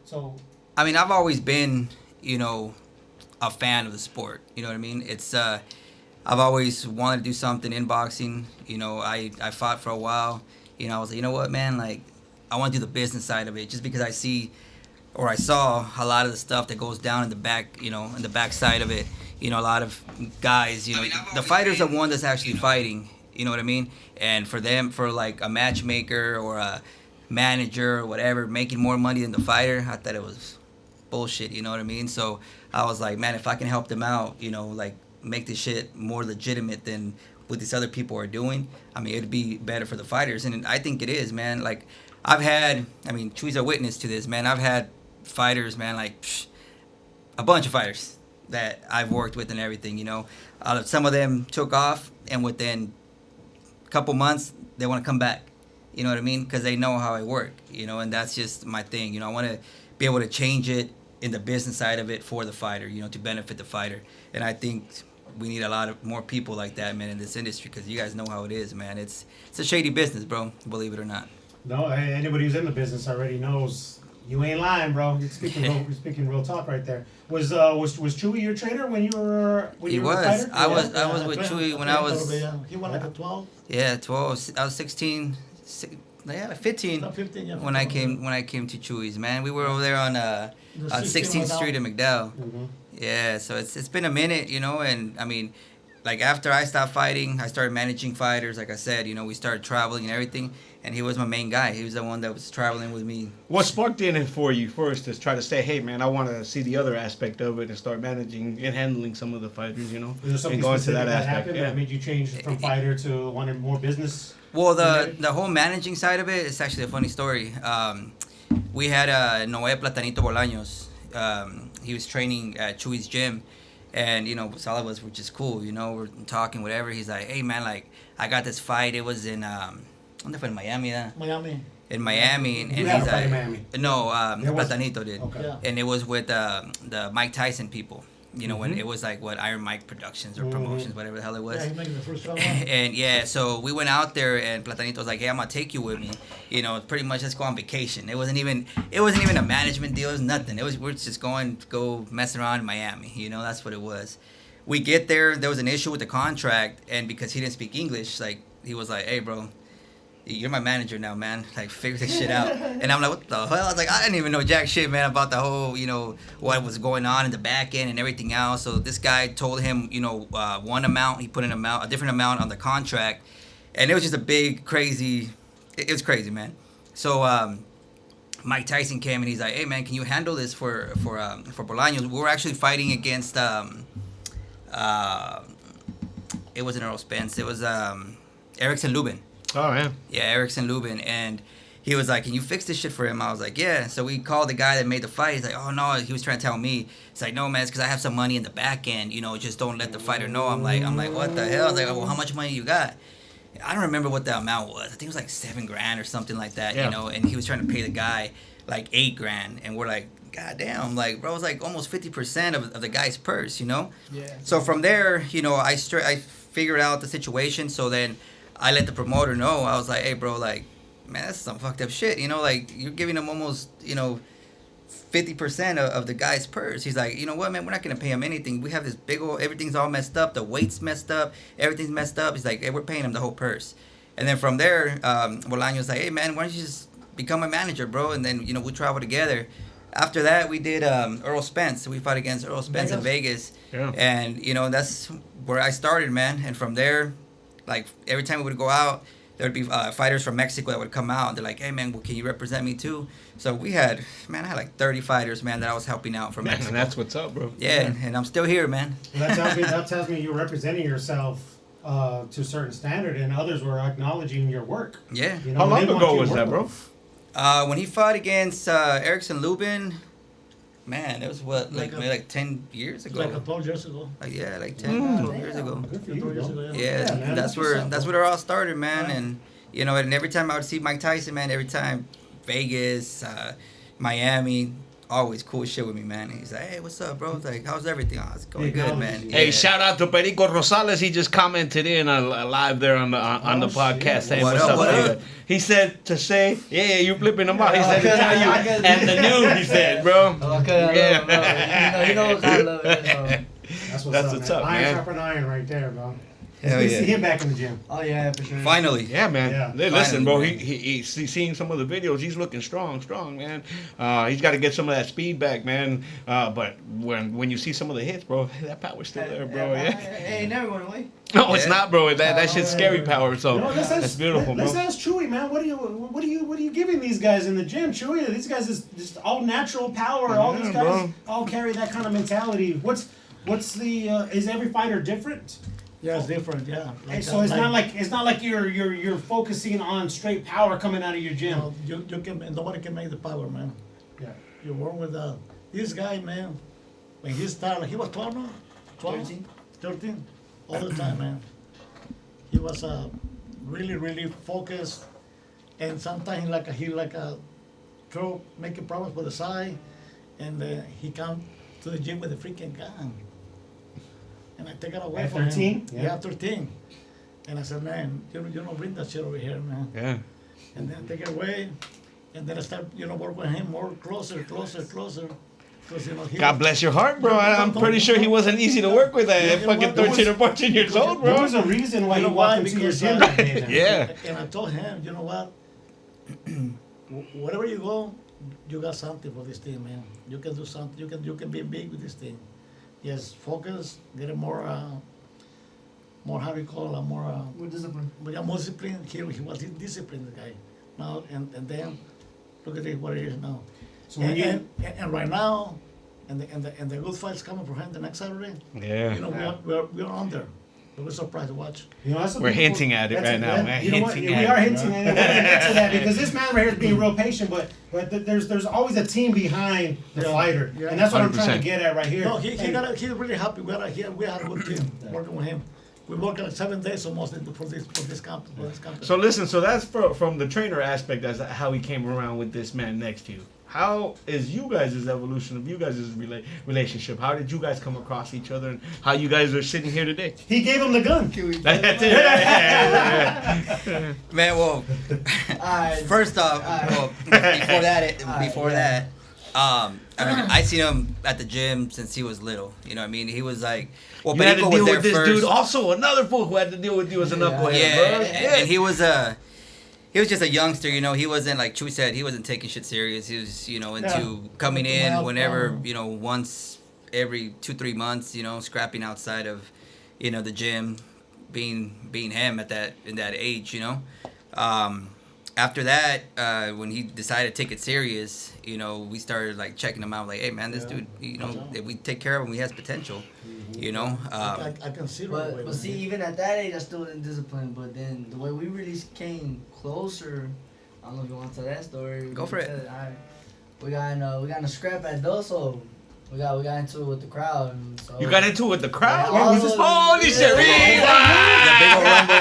So I mean, I've always been, you know, a fan of the sport. You know what I mean? I've always wanted to do something in boxing. You know, I fought for a while. You know, I was like, you know what, man, like, I want to do the business side of it just because I see or I saw a lot of the stuff that goes down in the back, you know, in the back side of it. You know, a lot of guys, you know, the fighters are one that's actually fighting. You know what I mean? And for them, for like a matchmaker or a manager or whatever, making more money than the fighter, I thought it was bullshit. You know what I mean? So I was like, man, if I can help them out, you know, like make this shit more legitimate than what these other people are doing, I mean, it'd be better for the fighters. And I think it is, man. Like, I mean, Chuy's a witness to this, man. I've had fighters, man, like a bunch of fighters that I've worked with and everything, you know. Some of them took off, and within a couple months, they want to come back. You know what I mean? Because they know how I work, you know, and that's just my thing. You know, I want to be able to change it in the business side of it for the fighter, you know, to benefit the fighter. And I think we need a lot of more people like that, man, in this industry, because you guys know how it is, man. It's a shady business, bro, believe it or not. no, anybody who's in the business already knows you ain't lying, bro. You're speaking real talk right there. Was Chuy your trainer when you were He a was. fighter? I was with Chuy when I was. He won like a 12. Yeah, 12. I was 16. Yeah, like 15. No, 15, yeah. When I came to Chuy's, man. We were over there on 16th Street in McDowell. Mm-hmm. Yeah, so it's been a minute, you know, and I mean, like after I stopped fighting, I started managing fighters. Like I said, you know, we started traveling and everything, and he was my main guy. He was the one that was traveling with me. What sparked it in for you first to try to say, hey, man, I want to see the other aspect of it and start managing and handling some of the fighters, you know, Was there something and going to specific that that aspect? happened Yeah. that made you change from fighter to wanting more business? Well, the whole managing side of it is actually a funny story. We had Noé Platanito Bolaños. He was training at Chuy's gym, and you know, all of us were just cool. You know, we're talking whatever. He's like, "Hey man, like I got this fight. It was in ¿dónde fue? In Miami, Miami. in Miami, and You had he's a fight like, in Miami. no, There was- Platanito did, Okay. Yeah. and it was with the Mike Tyson people. You know, when Mhm. it was like what Iron Mike Productions or Mhm. Promotions, whatever the hell it was. Yeah, he's making the first round. And yeah, so we went out there, and Platanito was like, "Hey, I'm gonna take you with me." You know, pretty much let's go on vacation. It wasn't even a management deal. It was nothing. We're just going to go mess around in Miami. You know, that's what it was. We get there. There was an issue with the contract, and because he didn't speak English, like he was like, "Hey, bro, you're my manager now, man. Like, figure this shit out." And I'm like, "What the hell?" I was like, "I didn't even know jack shit, man, about the whole, you know, what was going on in the back end and everything else." So this guy told him, you know, one amount. He put a different amount on the contract, and it was just a big, crazy. It was crazy, man. So Mike Tyson came and he's like, "Hey, man, can you handle this for Bolaños?" We were actually fighting against it wasn't Earl Spence. It was Erickson Lubin. Oh, yeah. Yeah, Erickson Lubin. And he was like, "Can you fix this shit for him?" I was like, "Yeah." So we called the guy that made the fight. He's like, "Oh, no." He was trying to tell me. It's like, "No, man, it's because I have some money in the back end. You know, just don't let the fighter know." I'm like, "What the hell?" I was like, "Well, how much money you got?" I don't remember what the amount was. I think it was like $7,000 or something like that, Yeah. you know. And he was trying to pay the guy like $8,000. And we're like, "God damn." Like, bro, it was like almost 50% of the guy's purse, you know? Yeah. So from there, you know, I figured out the situation. So then I let the promoter know. I was like, "Hey, bro, like, man, that's some fucked up shit. You know, like, you're giving him almost, you know, 50% of the guy's purse." He's like, "You know what, man? We're not going to pay him anything. We have this big old, everything's all messed up. The weight's messed up. Everything's messed up." He's like, "Hey, we're paying him the whole purse." And then from there, Bolaño's like, "Hey, man, why don't you just become a manager, bro? And then, you know, we'll travel together." After that, we did Earl Spence. We fought against Earl Spence in Vegas. Yeah. And, you know, that's where I started, man. And from there, like, every time we would go out, there would be fighters from Mexico that would come out. They're like, "Hey, man, well, can you represent me too?" So I had like 30 fighters, man, that I was helping out from Man, Mexico. that's what's up, bro. Yeah, and I'm still here, man. Well, that tells me you're representing yourself to a certain standard, and others were acknowledging your work. Yeah. You know, How they long want ago you to was work that, with bro? them. When he fought against Erickson Lubin, man, it was what, Like maybe like 10 years ago. Like a 12 years ago. Like, yeah, like 10, 12 years ago. Good for you, 12 years bro. ago, Yeah, Yeah, man, that's what's where up, that's bro. where it all started, man. Yeah. And you know, and every time I would see Mike Tyson, man, every time Vegas, Miami, always cool shit with me, man. He's like, hey, what's up, bro? It's like, how's everything? Oh, it's going Big good, man. knowledge. Hey, Yeah. shout out to Perico Rosales. He just commented in live there on the Oh, podcast shit. saying, What "What's up, up?" what nigga?" up? He said to say, "Yeah, you flipping him out." He said to Okay, tell you, I guess- and the news. He said, "Bro." Okay, I Yeah. love it. You know what kind of love it is. That's That's up, what's man. up, Iron man. sharpen iron right there, bro. Hell We yeah. see him back in the gym. Oh yeah, for sure. Finally. Yeah, man. Yeah. Listen, bro. Finally, He's seeing some of the videos. He's looking strong, man. He's got to get some of that speed back, man. But when you see some of the hits, bro, that power's still there, bro. Yeah. Hey, never went away. No, it's Yeah. not, bro. That shit's scary power. So You know, that's beautiful, let's bro. ask Chuy, man. What are you giving these guys in the gym, Chuy? These guys is just all natural power. All these Yeah, guys bro. all carry that kind of mentality. What's the is every fighter different? Yeah, it's different, yeah. Hey, so it's not like you're focusing on straight power coming out of your gym. You can, nobody can make the power, man. Yeah. You work with this guy, man. When he started, he was 12, no? 12? 13. 13? All the time, man. He was really focused, and sometimes he throw making problems with the side, and he come to the gym with a freaking gun, and I take it away At from 13? him. Yeah. Yeah, 13. And I said, man, you don't bring that shit over here, man. Yeah. And then take it away, and then I start, work with him more closer. Because, he God was- bless your heart, bro. I'm pretty sure he wasn't easy to work with Yeah, at you know fucking what? There 13 or was- 14 years old, There bro. was a reason why You you know walked why? into your Because, gym that day. then. Yeah. And I told him, you know what? Wherever you go, you got something for this thing, man. You can do something. You can be big with this thing. Yes, focus, get it more how do you call it, more With discipline. more discipline. He was a disciplined guy. Now and then look at it, what it is now. So when you And right now, and the good fights coming for him the next Saturday. Yeah. We're on there. We're surprised to watch. that's a We're beautiful- hinting at it that's right a- now, that- man. You know what? Hinting We at are it, hinting bro. at it. We're gonna get to that because this man right here is being real patient, but there's always a team behind the Yeah. fighter, Yeah. and that's what I'm trying 100%. to get at right here. No, he's And- really happy. We had a good team working with him. We worked like 7 days almost for this company. So listen, so that's from the trainer aspect as how he came around with this man next to you. How is you guys' evolution of you guys' relationship? How did you guys come across each other and how you guys are sitting here today? He gave him the gun. That's it. Yeah. Man, well, Alright. first off, Alright. well, before yeah. that, I mean, I seen him at the gym since he was little. You know what I mean? He was like, well, You had to Perico deal was there with this first. dude. Also, another fool who had to deal with you as a knucklehead, Yeah, bro. and he was just a youngster, you know. He wasn't, like Chuy said, he wasn't taking shit serious. He was, you know, into coming in Mild whenever, power. you know, once every 2-3 months, you know, scrapping outside of, you know, the gym, being him in that age, you know. After that, when he decided to take it serious, you know, we started like checking him out, like, hey man, this dude, you know, if we take care of him, he has potential, you know. I can see right away. But see, even at that age, I still wasn't disciplined. But then the way we really came closer, I don't know if you want to tell that story. Go for it. Alright. We got in a scrap at Doso. We got into it with the crowd. And so You got into it with the crowd? Yeah, was this- Holy shit! The big old rumble.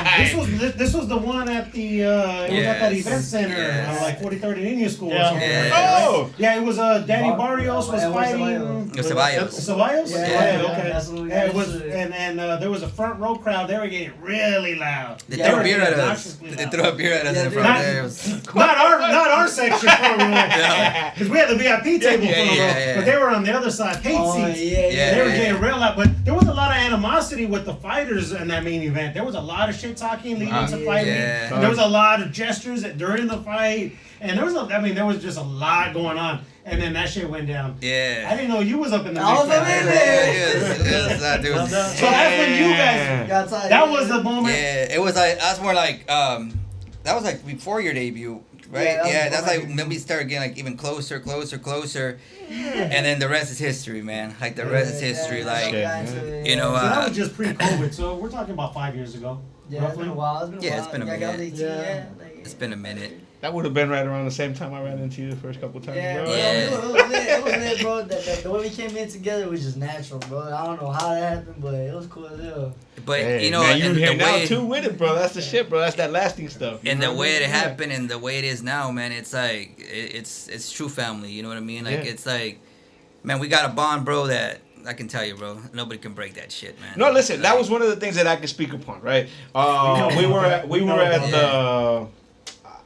This was the one at the it was at that event center, Yes. like 43rd and Indian School or Yeah. something. Yeah. like that, right? Oh! Yeah, it was Danny Barrios was And where's fighting. Ceballos? Ceballos. Ceballos? Yeah, okay. that's what we Yeah, it got was, into it. and there was a front row crowd. They were getting really loud. They Yeah, threw a beer at us. obnoxiously They loud. threw a beer at us Yeah, in they front did. there. It was- Not our section front row, because we had the VIP table Yeah, front row, yeah. but they were on the other side, hate Oh, seats. Yeah, They were yeah. getting real loud, but there was a lot of animosity with the fighters in that main event. There was a lot of shit talking leading to fighting. Yeah. And there was a lot of gestures during the fight, and there was just a lot going on. And then that shit went down. I Yeah. didn't know you was up in the I mix. was right up in there. there. Dude. So that's when you guys. Got tired. That was the moment. Yeah, it was like that's more like that was like before your debut, right? Yeah, that was Yeah, before that's my like debut. when we started getting like even closer, and then the rest is history, man. Like the rest is history, like you know. So that was just pre-COVID. So we're talking about 5 years ago. Yeah, it's roughly. been a while. Yeah, it's been a I got minute. 18, Yeah. like, It's been a minute. That would have been right around the same time I ran into you the first couple times, Yeah, bro. bro. Yeah. It was lit. It was lit, bro. The way we came in together was just natural, bro. I don't know how that happened, but it was cool as hell. But Hey, you know, man, you and here the now way too with it, bro. That's the shit, bro. That's that lasting stuff. you and the know what I way mean? it Yeah. happened and the way it is now, man, it's like it's true family. You know what I mean? Like Yeah. it's like, man, we got a bond, bro. That I can tell you, bro. Nobody can break that shit, man. No, listen, that Like, was one of the things that I could speak upon, right? know We were about at, that. we We know were at about the.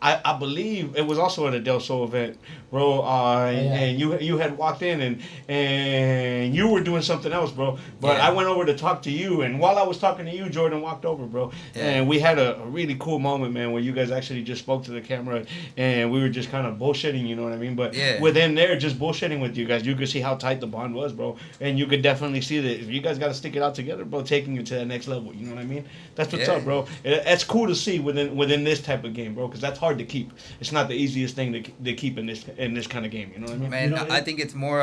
I believe it was also at a Del Sol event, bro. And you had walked in and you were doing something else, bro. But Yeah. I went over to talk to you, and while I was talking to you, Jordan walked over, bro. Yeah. And we had a really cool moment, man, where you guys actually just spoke to the camera, and we were just kind of bullshitting, you know what I mean? But Yeah. within there, just bullshitting with you guys, you could see how tight the bond was, bro. And you could definitely see that if you guys got to stick it out together, bro, taking it to that next level. You know what I mean? That's what's Yeah. up, bro. That's cool to see within this type of game, bro, because that's hard to keep. It's not the easiest thing to keep in this kind of game. You know what I mean? Man, You know, I think it's more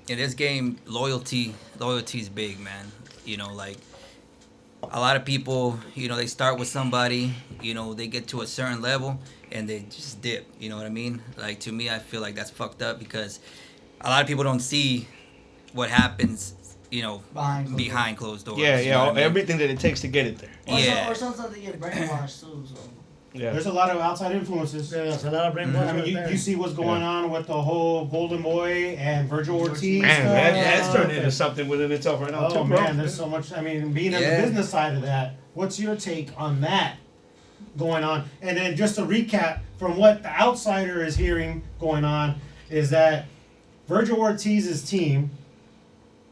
in this game. Loyalty's big, man. You know, like a lot of people, you know, they start with somebody, you know, they get to a certain level and they just dip. You know what I mean? Like to me, I feel like that's fucked up because a lot of people don't see what happens, you know, behind closed doors. Yeah, you know what I mean? everything that it takes to get it there. Yeah. Or sometimes they get brainwashed too. So. Yeah. There's a lot of outside influences. Yeah, there's a lot of brainwash I mean, right you see what's going on with the whole Golden Boy and Virgil Ortiz. Man, stuff. that's turned into something within itself right now, Oh too, bro. man, there's so much. I mean, being on Yeah. the business side of that, what's your take on that going on? And then just to recap from what the outsider is hearing going on is that Virgil Ortiz's team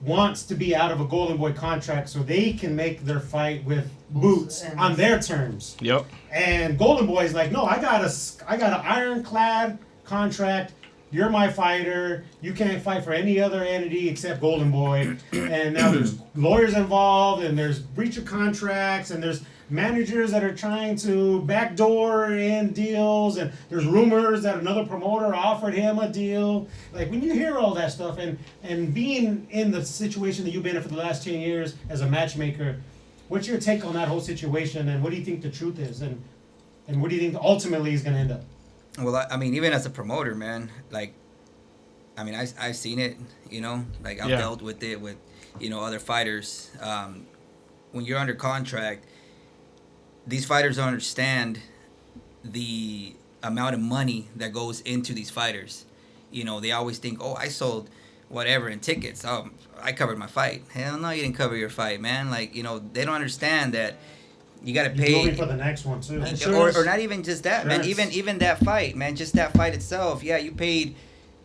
wants to be out of a Golden Boy contract so they can make their fight with Boots And- on their terms. Yep. And Golden Boy's like, no, I got an ironclad contract. You're my fighter. You can't fight for any other entity except Golden Boy. And now there's lawyers involved, and there's breach of contracts, and there's managers that are trying to backdoor in deals, and there's rumors that another promoter offered him a deal. Like when you hear all that stuff, and being in the situation that you've been in for the last 10 years as a matchmaker, what's your take on that whole situation, and what do you think the truth is, and what do you think ultimately is going to end up? Well, I mean, even as a promoter, man, like, I mean, I've seen it, you know, like I've Yeah. dealt with it with, you know, other fighters. When you're under contract, these fighters don't understand the amount of money that goes into these fighters. You know, they always think, oh, I sold whatever in tickets. Oh, I covered my fight. Hell no, you didn't cover your fight, man. Like, you know, they don't understand that you got to You're pay. building for the next one too. Or not even just that, man. Insurance. Even that fight, man. Just that fight itself. Yeah, you paid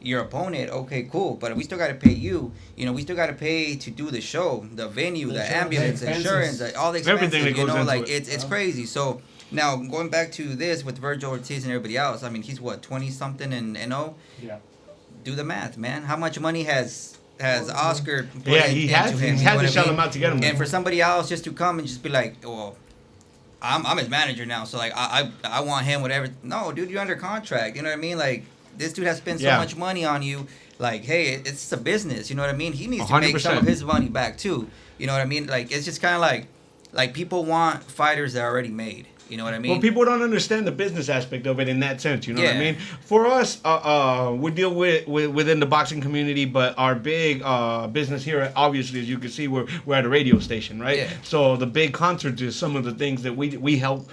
your opponent. Okay, cool. But we still got to pay you. You know, we still got to pay to do the show, the venue, the insurance, ambulance, the insurance, expenses. all the expenses. Everything that you goes know, into like it. it's crazy. So now going back to this with Virgil Ortiz and everybody else. I mean, he's what 20 something and NO. Yeah. Do the math, man. How much money has Oscar put Yeah, he into has him? to. You He's know had what to I shell mean? him out to get him. And for somebody else just to come and just be like, well, I'm his manager now, so like I want him, whatever. No, dude, you're under contract. You know what I mean? Like this dude has spent so Yeah. much money on you. Like, hey, it's a business. You know what I mean? He needs to make some 100%. of his money back too. You know what I mean? Like it's just kind of like people want fighters that are already made. You know what I mean? Well, people don't understand the business aspect of it in that sense. You know what I Yeah. mean? For us, we deal with within the boxing community, but our big business here, obviously, as you can see, we're at a radio station, right? Yeah. So the big concerts is some of the things that we help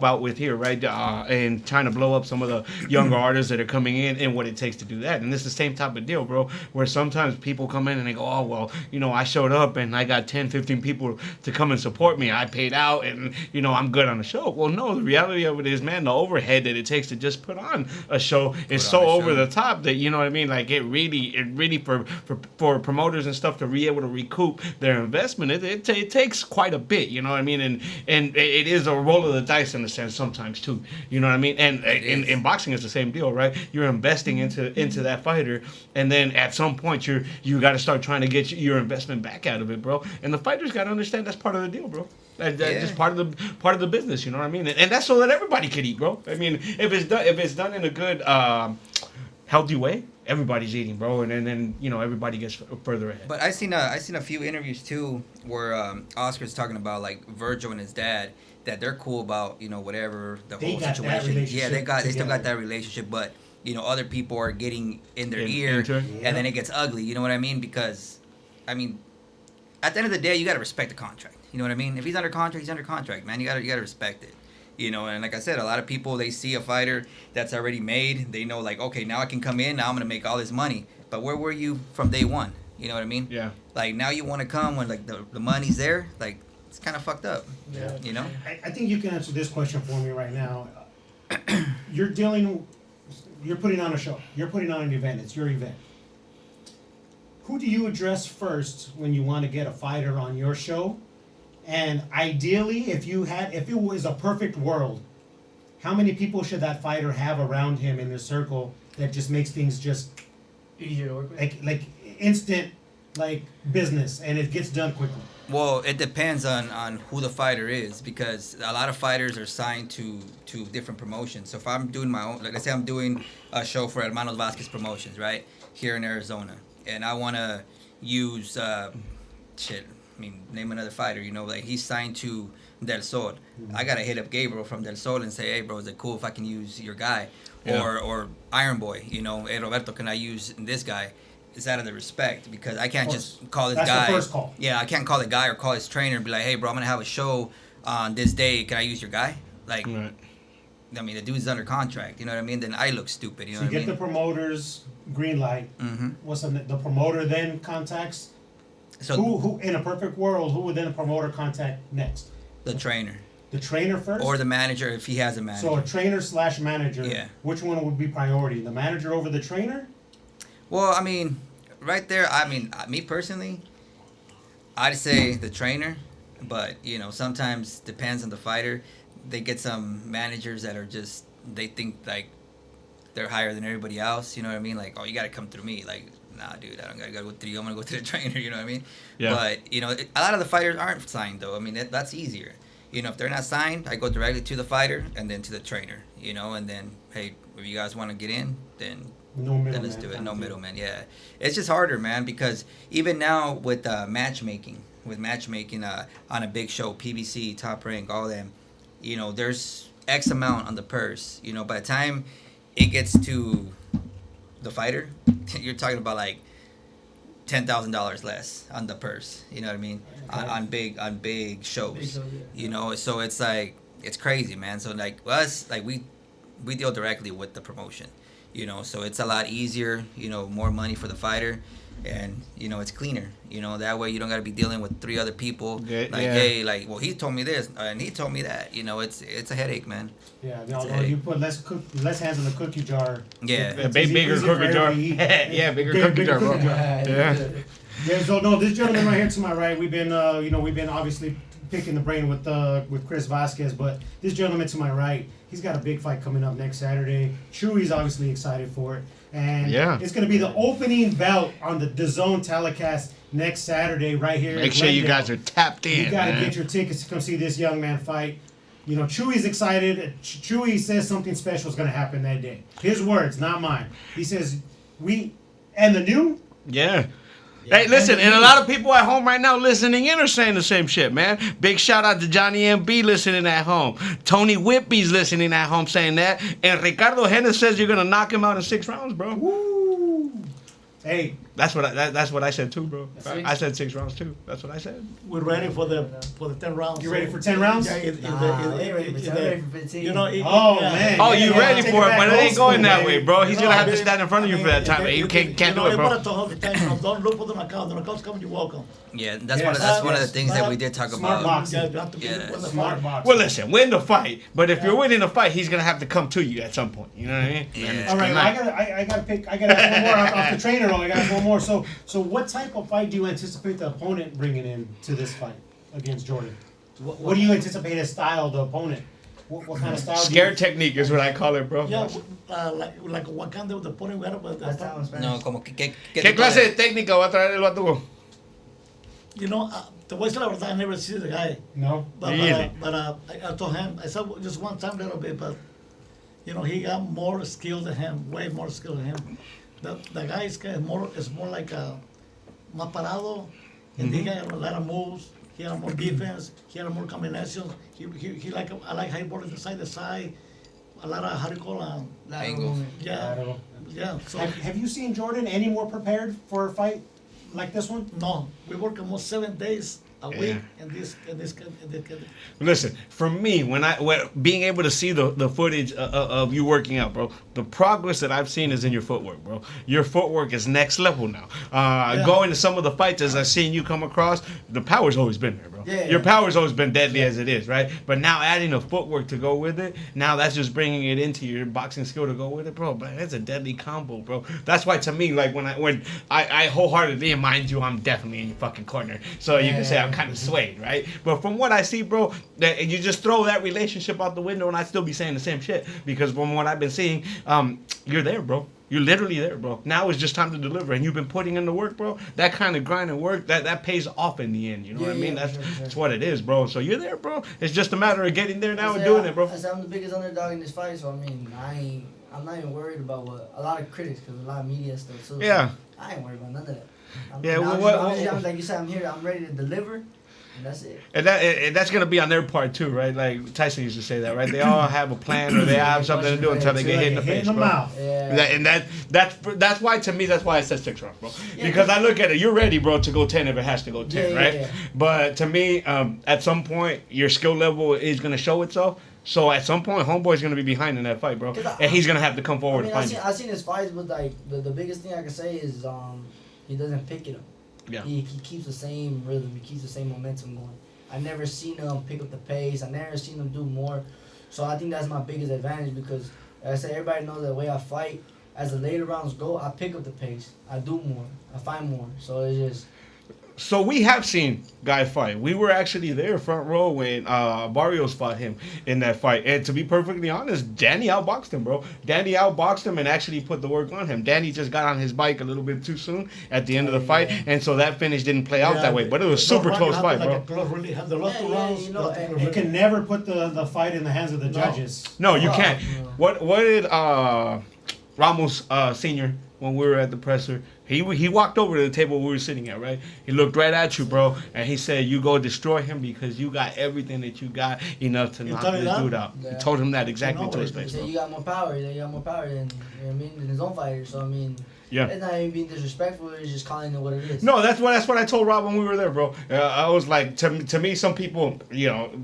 out with here, right? And trying to blow up some of the younger artists that are coming in and what it takes to do that. And it's the same type of deal, bro. Where sometimes people come in and they go, oh well, you know, I showed up and I got 10, 15 people to come and support me. I paid out and you know I'm good on the show. Well, no, the reality of it is, man, the overhead that it takes to just put on a show is so on a over show. the top that you know what I mean. Like it really for promoters and stuff to be able to recoup their investment, it takes quite a bit. You know what I mean, and it is a roll of the dice in a sense sometimes too. You know what I mean, and in boxing it's the same deal, right? You're investing into that fighter, and then at some point you got to start trying to get your investment back out of it, bro. And the fighters got to understand that's part of the deal, bro. That's Yeah. just part of the business, you know what I mean? And that's so that everybody could eat, bro. I mean, if it's done in a good, healthy way, everybody's eating, bro, and then everybody gets further ahead. But I seen a few interviews too where Oscar's talking about like Virgil and his dad, that they're cool about whatever the They whole got that situation. Yeah, they still together. got that relationship, but other people are getting in their ear, into it. and then it gets ugly. You know what I mean? Because at the end of the day, you got to respect the contract. You know what I mean? If he's under contract, he's under contract, man. You gotta respect it. And like I said, a lot of people, they see a fighter that's already made. They know, like, okay, now I can come in. Now I'm going to make all this money. But where were you from day one? You know what I mean? Yeah. Like, now you want to come when, like, the money's there. Like, it's kind of fucked up. Yeah. You know? I think you can answer this question for me right now. You're putting on a show. You're putting on an event. It's your event. Who do you address first when you want to get a fighter on your show? And ideally, if it was a perfect world, how many people should that fighter have around him in his circle that just makes things just Easier to work with. like instant business and it gets done quickly? Well, it depends on who the fighter is, because a lot of fighters are signed to different promotions. So if I'm doing my own, like I say, I'm doing a show for Hermanos Vasquez Promotions, right, here in Arizona, and I want to use name another fighter. Like he's signed to Del Sol. Mm-hmm. I gotta hit up Gabriel from Del Sol and say, hey, bro, is it cool if I can use your guy? Yeah. Or Iron Boy, hey, Roberto, can I use this guy? It's out of the respect, because I can't just call this That's guy. the first call. Yeah, I can't call the guy or call his trainer and be like, hey, bro, I'm gonna have a show on this day. Can I use your guy? Like, Right. the dude's under contract. You know what I mean? Then I look stupid. You know So you what I get mean? the promoter's green light. Mm-hmm. What's the promoter then contacts? So Who in a perfect world, who would then the promoter contact next? the trainer The trainer first? or the manager, if he has a manager. So a trainer/manager, Yeah. which one would be priority? The manager over the trainer? Well, right there, me personally, I'd say the trainer, but, sometimes depends on the fighter. They get some managers that are just, they think, like, they're higher than everybody else, you know what I mean? Like, oh, you gotta come through me. Like, nah, dude, I don't gotta go through you. I'm gonna go to the trainer, you know what I mean? Yeah. But, a lot of the fighters aren't signed, though. That's easier. If they're not signed, I go directly to the fighter and then to the trainer, and then, hey, if you guys want to get in, then No middleman. then let's do it. No middleman. Yeah, it's just harder, man, because even now with matchmaking, on a big show, PBC, Top Rank, all them, there's X amount on the purse. By the time it gets to the fighter, you're talking about like $10,000 less on the purse. You know what I mean? Okay. On big shows. Big shows, yeah. So it's like, it's crazy, man. So like us, like we deal directly with the promotion. So it's a lot easier, more money for the fighter, and, it's cleaner, that way you don't got to be dealing with 3 other people, hey, like, well, he told me this, and he told me that, it's a headache, man. Yeah, It's a no, headache. you put less hands in the cookie jar. Yeah. It's Bigger easier cookie for jar. everybody to eat. Yeah, bigger cookie jar, bro. Yeah. Yeah, so no, this gentleman right here to my right, we've been obviously picking the brain with Chris Vasquez, but this gentleman to my right, he's got a big fight coming up next Saturday. Chuy's obviously excited for it, and it's going to be the opening bout on the DAZN telecast next Saturday right here. Make in sure you Glendale. guys are tapped in. You got to man. get your tickets to come see this young man fight. Chuy's excited. Chuy says something special is going to happen that day. His words, not mine. He says, and the new. Yeah. Hey, listen, and a lot of people at home right now listening in are saying the same shit, man. Big shout out to Johnny MB listening at home. Tony Whitby's listening at home saying that. And Ricardo Hennes says you're going to knock him out in 6 rounds, bro. Woo! Hey, That's what I said too, bro. Six? I said 6 rounds too. That's what I said. We're ready for the 10 rounds. you ready for 10 rounds? Yeah, They ready for 10, ready for 15. Oh, man. Oh, you Yeah, ready take for it, back but it old ain't going school, that baby. way, bro. He's gonna have to I mean, stand in front of you for that time. You can't do it, bro. All the time, don't look for the knockout. The knockout's coming, you're welcome. Yeah, that's Yes, one of the yes. things that we did talk Smart about. boxing. You have to be Yeah, win the Smart fight. box. Well, listen, win the fight, but if you're winning the fight, he's gonna have to come to you at some point. You know what I mean? Yeah. And it's All right, good well, night. I gotta ask one more off the trainer. I got one more. So what type of fight do you anticipate the opponent bringing in to this fight against Jordan? What do you anticipate his style, the opponent? What kind of style? Scare technique is what I call it, bro. Yeah, like what kind of the opponent we had, but That's how in Spanish. No, como que ¿Qué clase de técnica va a traer el vato? you know, te voy a decir la verdad, I never see the guy. No. But, Really? I told him, I said just one time a little bit, but he got more skill than him, way more skill than him. the guy is more like a más parado, and he got a lot of moves. He had more defense. He had more combinations. He like I like high ball side to side. A lot of how do you call Angles. Yeah. So Have you seen Jordan any more prepared for a fight like this one? no, we work almost 7 days a week Yeah. in this. Listen, for me, when being able to see the footage of you working out, bro, the progress that I've seen is in your footwork, bro. Your footwork is next level now. Going to some of the fights as I've seen you come across, the power's always been there, bro. Yeah. Your power's always been deadly as it is, right? But now adding the footwork to go with it, now that's just bringing it into your boxing skill to go with it, bro. But it's a deadly combo, bro. That's why to me, like when I wholeheartedly, and mind you, I'm definitely in your fucking corner, so you can say I'm kind of swayed, right? But from what I see, bro, that you just throw that relationship out the window, and I'd still be saying the same shit because from what I've been seeing, you're there, bro. You're literally there, bro. Now it's just time to deliver, and you've been putting in the work, bro. That kind of grind and work, that pays off in the end. You know what I mean? That's what it is, bro. So you're there, bro. It's just a matter of getting there now and doing it, bro. I said I'm the biggest underdog in this fight, so I mean, I'm not even worried about what a lot of critics, because a lot of media stuff too. Yeah. So I ain't worried about none of that. I'm like you said, I'm here. I'm ready to deliver, and that's it. And that's gonna be on their part too, right? Like Tyson used to say that, right? They all have a plan or they have something to do until they get hit in the face, bro. mouth. Yeah. And that's why to me that's why I said 6 rounds, bro. Because I look at it, you're ready, bro, to go 10 if it has to go 10, right? Yeah. But to me, at some point, your skill level is gonna show itself. So at some point, homeboy's gonna be behind in that fight, bro, and he's gonna have to come forward and find you. I've seen his fights, but like the biggest thing I can say is he doesn't pick it up. Yeah. He keeps the same rhythm. He keeps the same momentum going. I never seen him pick up the pace. I never seen him do more. So I think that's my biggest advantage because, like I said, everybody knows the way I fight. As the later rounds go, I pick up the pace. I do more. I find more. So it's just. So we have seen Guy fight. We were actually there front row when Barrios fought him in that fight. And to be perfectly honest, Danny outboxed him, bro. Danny outboxed him and actually put the work on him. Danny just got on his bike a little bit too soon at the end of the fight. And so that finish didn't play out that way. But it was super close fight, bro. Really have the last 2 rounds. You can never put the fight in the hands of the judges. No, you can't. No. What did Ramos Sr., when we were at the presser, he walked over to the table we were sitting at, right? He looked right at you, bro, and he said, you go destroy him because you got everything that you got enough to knock this dude out. Yeah. He told him that exactly to his He face, said bro. you got more power. You got more power than, you know what I mean, than his own fighter. So I mean, Yeah. it's not even being disrespectful. It's just calling it what it is. No, that's what I told Rob when we were there, bro. I was like, to me, some people,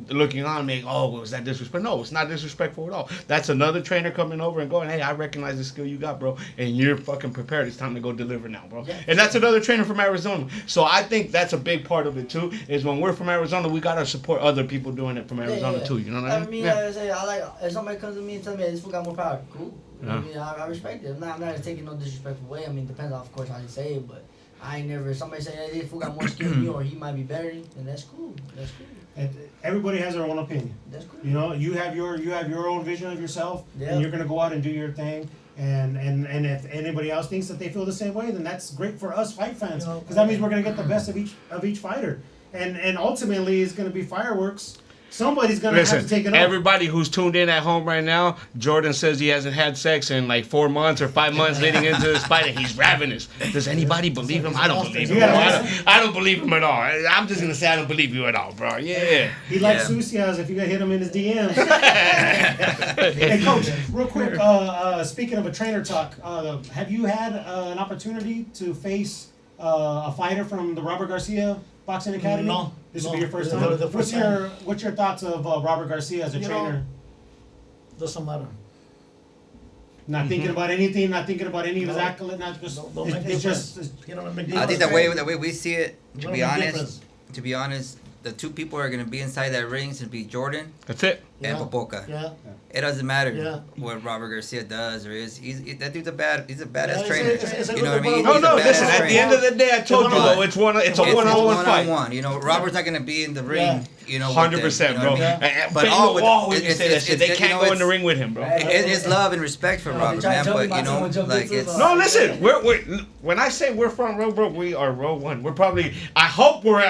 looking on me, oh, was that disrespectful? No, it's not disrespectful at all. That's another trainer coming over and going, hey, I recognize the skill you got, bro, and you're fucking prepared. It's time to go deliver now, bro. Yeah. And that's another trainer from Arizona. So I think that's a big part of it too. Is when we're from Arizona, we gotta support other people doing it from Arizona too. You know what I mean? I mean, like I say, if somebody comes to me and tells me this fool got more power, cool. You know what I mean, I respect it. I'm not taking no disrespectful way. I mean, depends on, of course, how you say it, but I ain't never. Somebody say, hey, this fool got more skill than you, or he might be better, then that's cool. That's cool. And everybody has their own opinion. That's cool. You have your own vision of yourself, Yeah. and you're gonna go out and do your thing. And if anybody else thinks that they feel the same way, then that's great for us fight fans, because that means we're gonna get the best of each fighter, and ultimately it's gonna be fireworks. Somebody's gonna have to take it over. Everybody who's tuned in at home right now, Jordan says he hasn't had sex in like 4 months or 5 months leading into this fight, and he's ravenous. Does anybody believe him? I don't believe him. I don't believe him at all. I'm just gonna say I don't believe you at all, bro. Yeah. He likes Susias if you gotta hit him in his DMs. Hey, Coach, real quick, speaking of a trainer talk, have you had an opportunity to face a fighter from the Robert Garcia Boxing Academy? No. This will be your first The time? first time. What's your thoughts of Robert Garcia as a trainer? Doesn't matter. Not thinking about anything, not thinking about any of his No. accolades, not just, Don't make it's difference. just, You know what I mean? I think the way we see it, to Don't be make honest, difference. the 2 people are gonna be inside that ring. It's gonna be Jordan That's it. and Yeah. Popoca. Yeah. It doesn't matter Yeah. what Robert Garcia does or is. That dude's he's a badass Yeah, trainer. it's a You know what I good mean? No, He's a no. badass Listen, at the trainer. end of the day, I told you though, it's a one-on-one fight. one-on-one. You know, Robert's not gonna be in the ring. Yeah. You know, with 100%, them, bro. you know what I mean? And But bang all the with wall when you say that shit. They you can't know, go in the it's- ring with him, bro. It's love and respect for Robert, try to man. jump But in, you know, someone jump like into it's. the- No, listen. We're when I say we're front row, bro, we are row one. We're probably. I hope we're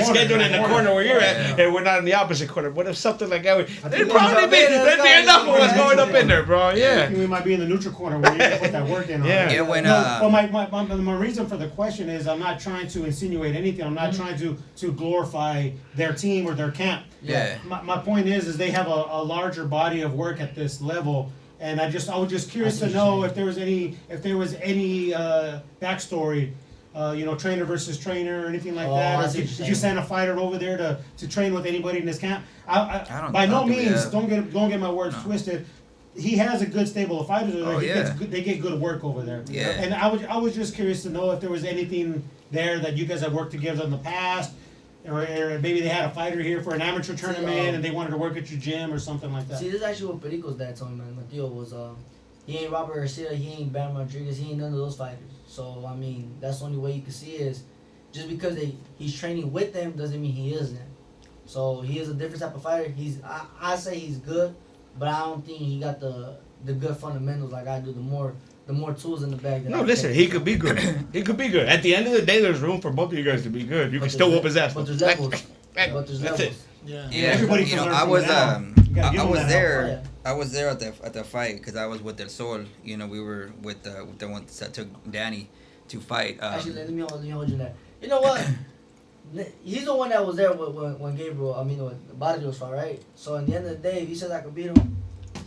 scheduled in in the corner where you're at, and we're not in the opposite corner. What if something like that? There'd probably be enough of us going up in there, bro. I Yeah. think we might be in the neutral corner where you can put that work in. Yeah. Yeah, when Well, my reason for the question is I'm not trying to insinuate anything. I'm not trying to glorify their team or their camp. Yeah. My point is they have a larger body of work at this level, and I was just curious to know if there was any backstory, trainer versus trainer or anything like that. I Or see what did you're you saying. send a fighter over there to train with anybody in this camp? don't- By I no don't think we means have. don't get my words twisted. He has a good stable of fighters over there. Oh, He yeah. gets they get good work over there. Yeah. And I was just curious to know if there was anything there that you guys have worked together in the past, or maybe they had a fighter here for an amateur tournament and they wanted to work at your gym or something like that. See, this is actually what Perico's dad told me, man. Mateo was, he ain't Robert Garcia, he ain't Bam Rodriguez, he ain't none of those fighters. So, I mean, that's the only way you can see it is just because he's training with them doesn't mean he is them. So, he is a different type of fighter. I say he's good, but I don't think he got the good fundamentals like I do. The more tools in the bag. No, listen, he could be good. He could be good. At the end of the day, there's room for both of you guys to be good. You can still whoop his ass. But there's levels. But there's That's levels. it. Yeah. Yeah, Everybody you can know, learn I from was now. You gotta give I them was that there. help. I was there at the fight because I was with Del Sol. You know, we were with the one that took Danny to fight. Actually, let me hold you there. You know what? He's the one that was there when when Barrios fought, right? So, in the end of the day, if he says I could beat him,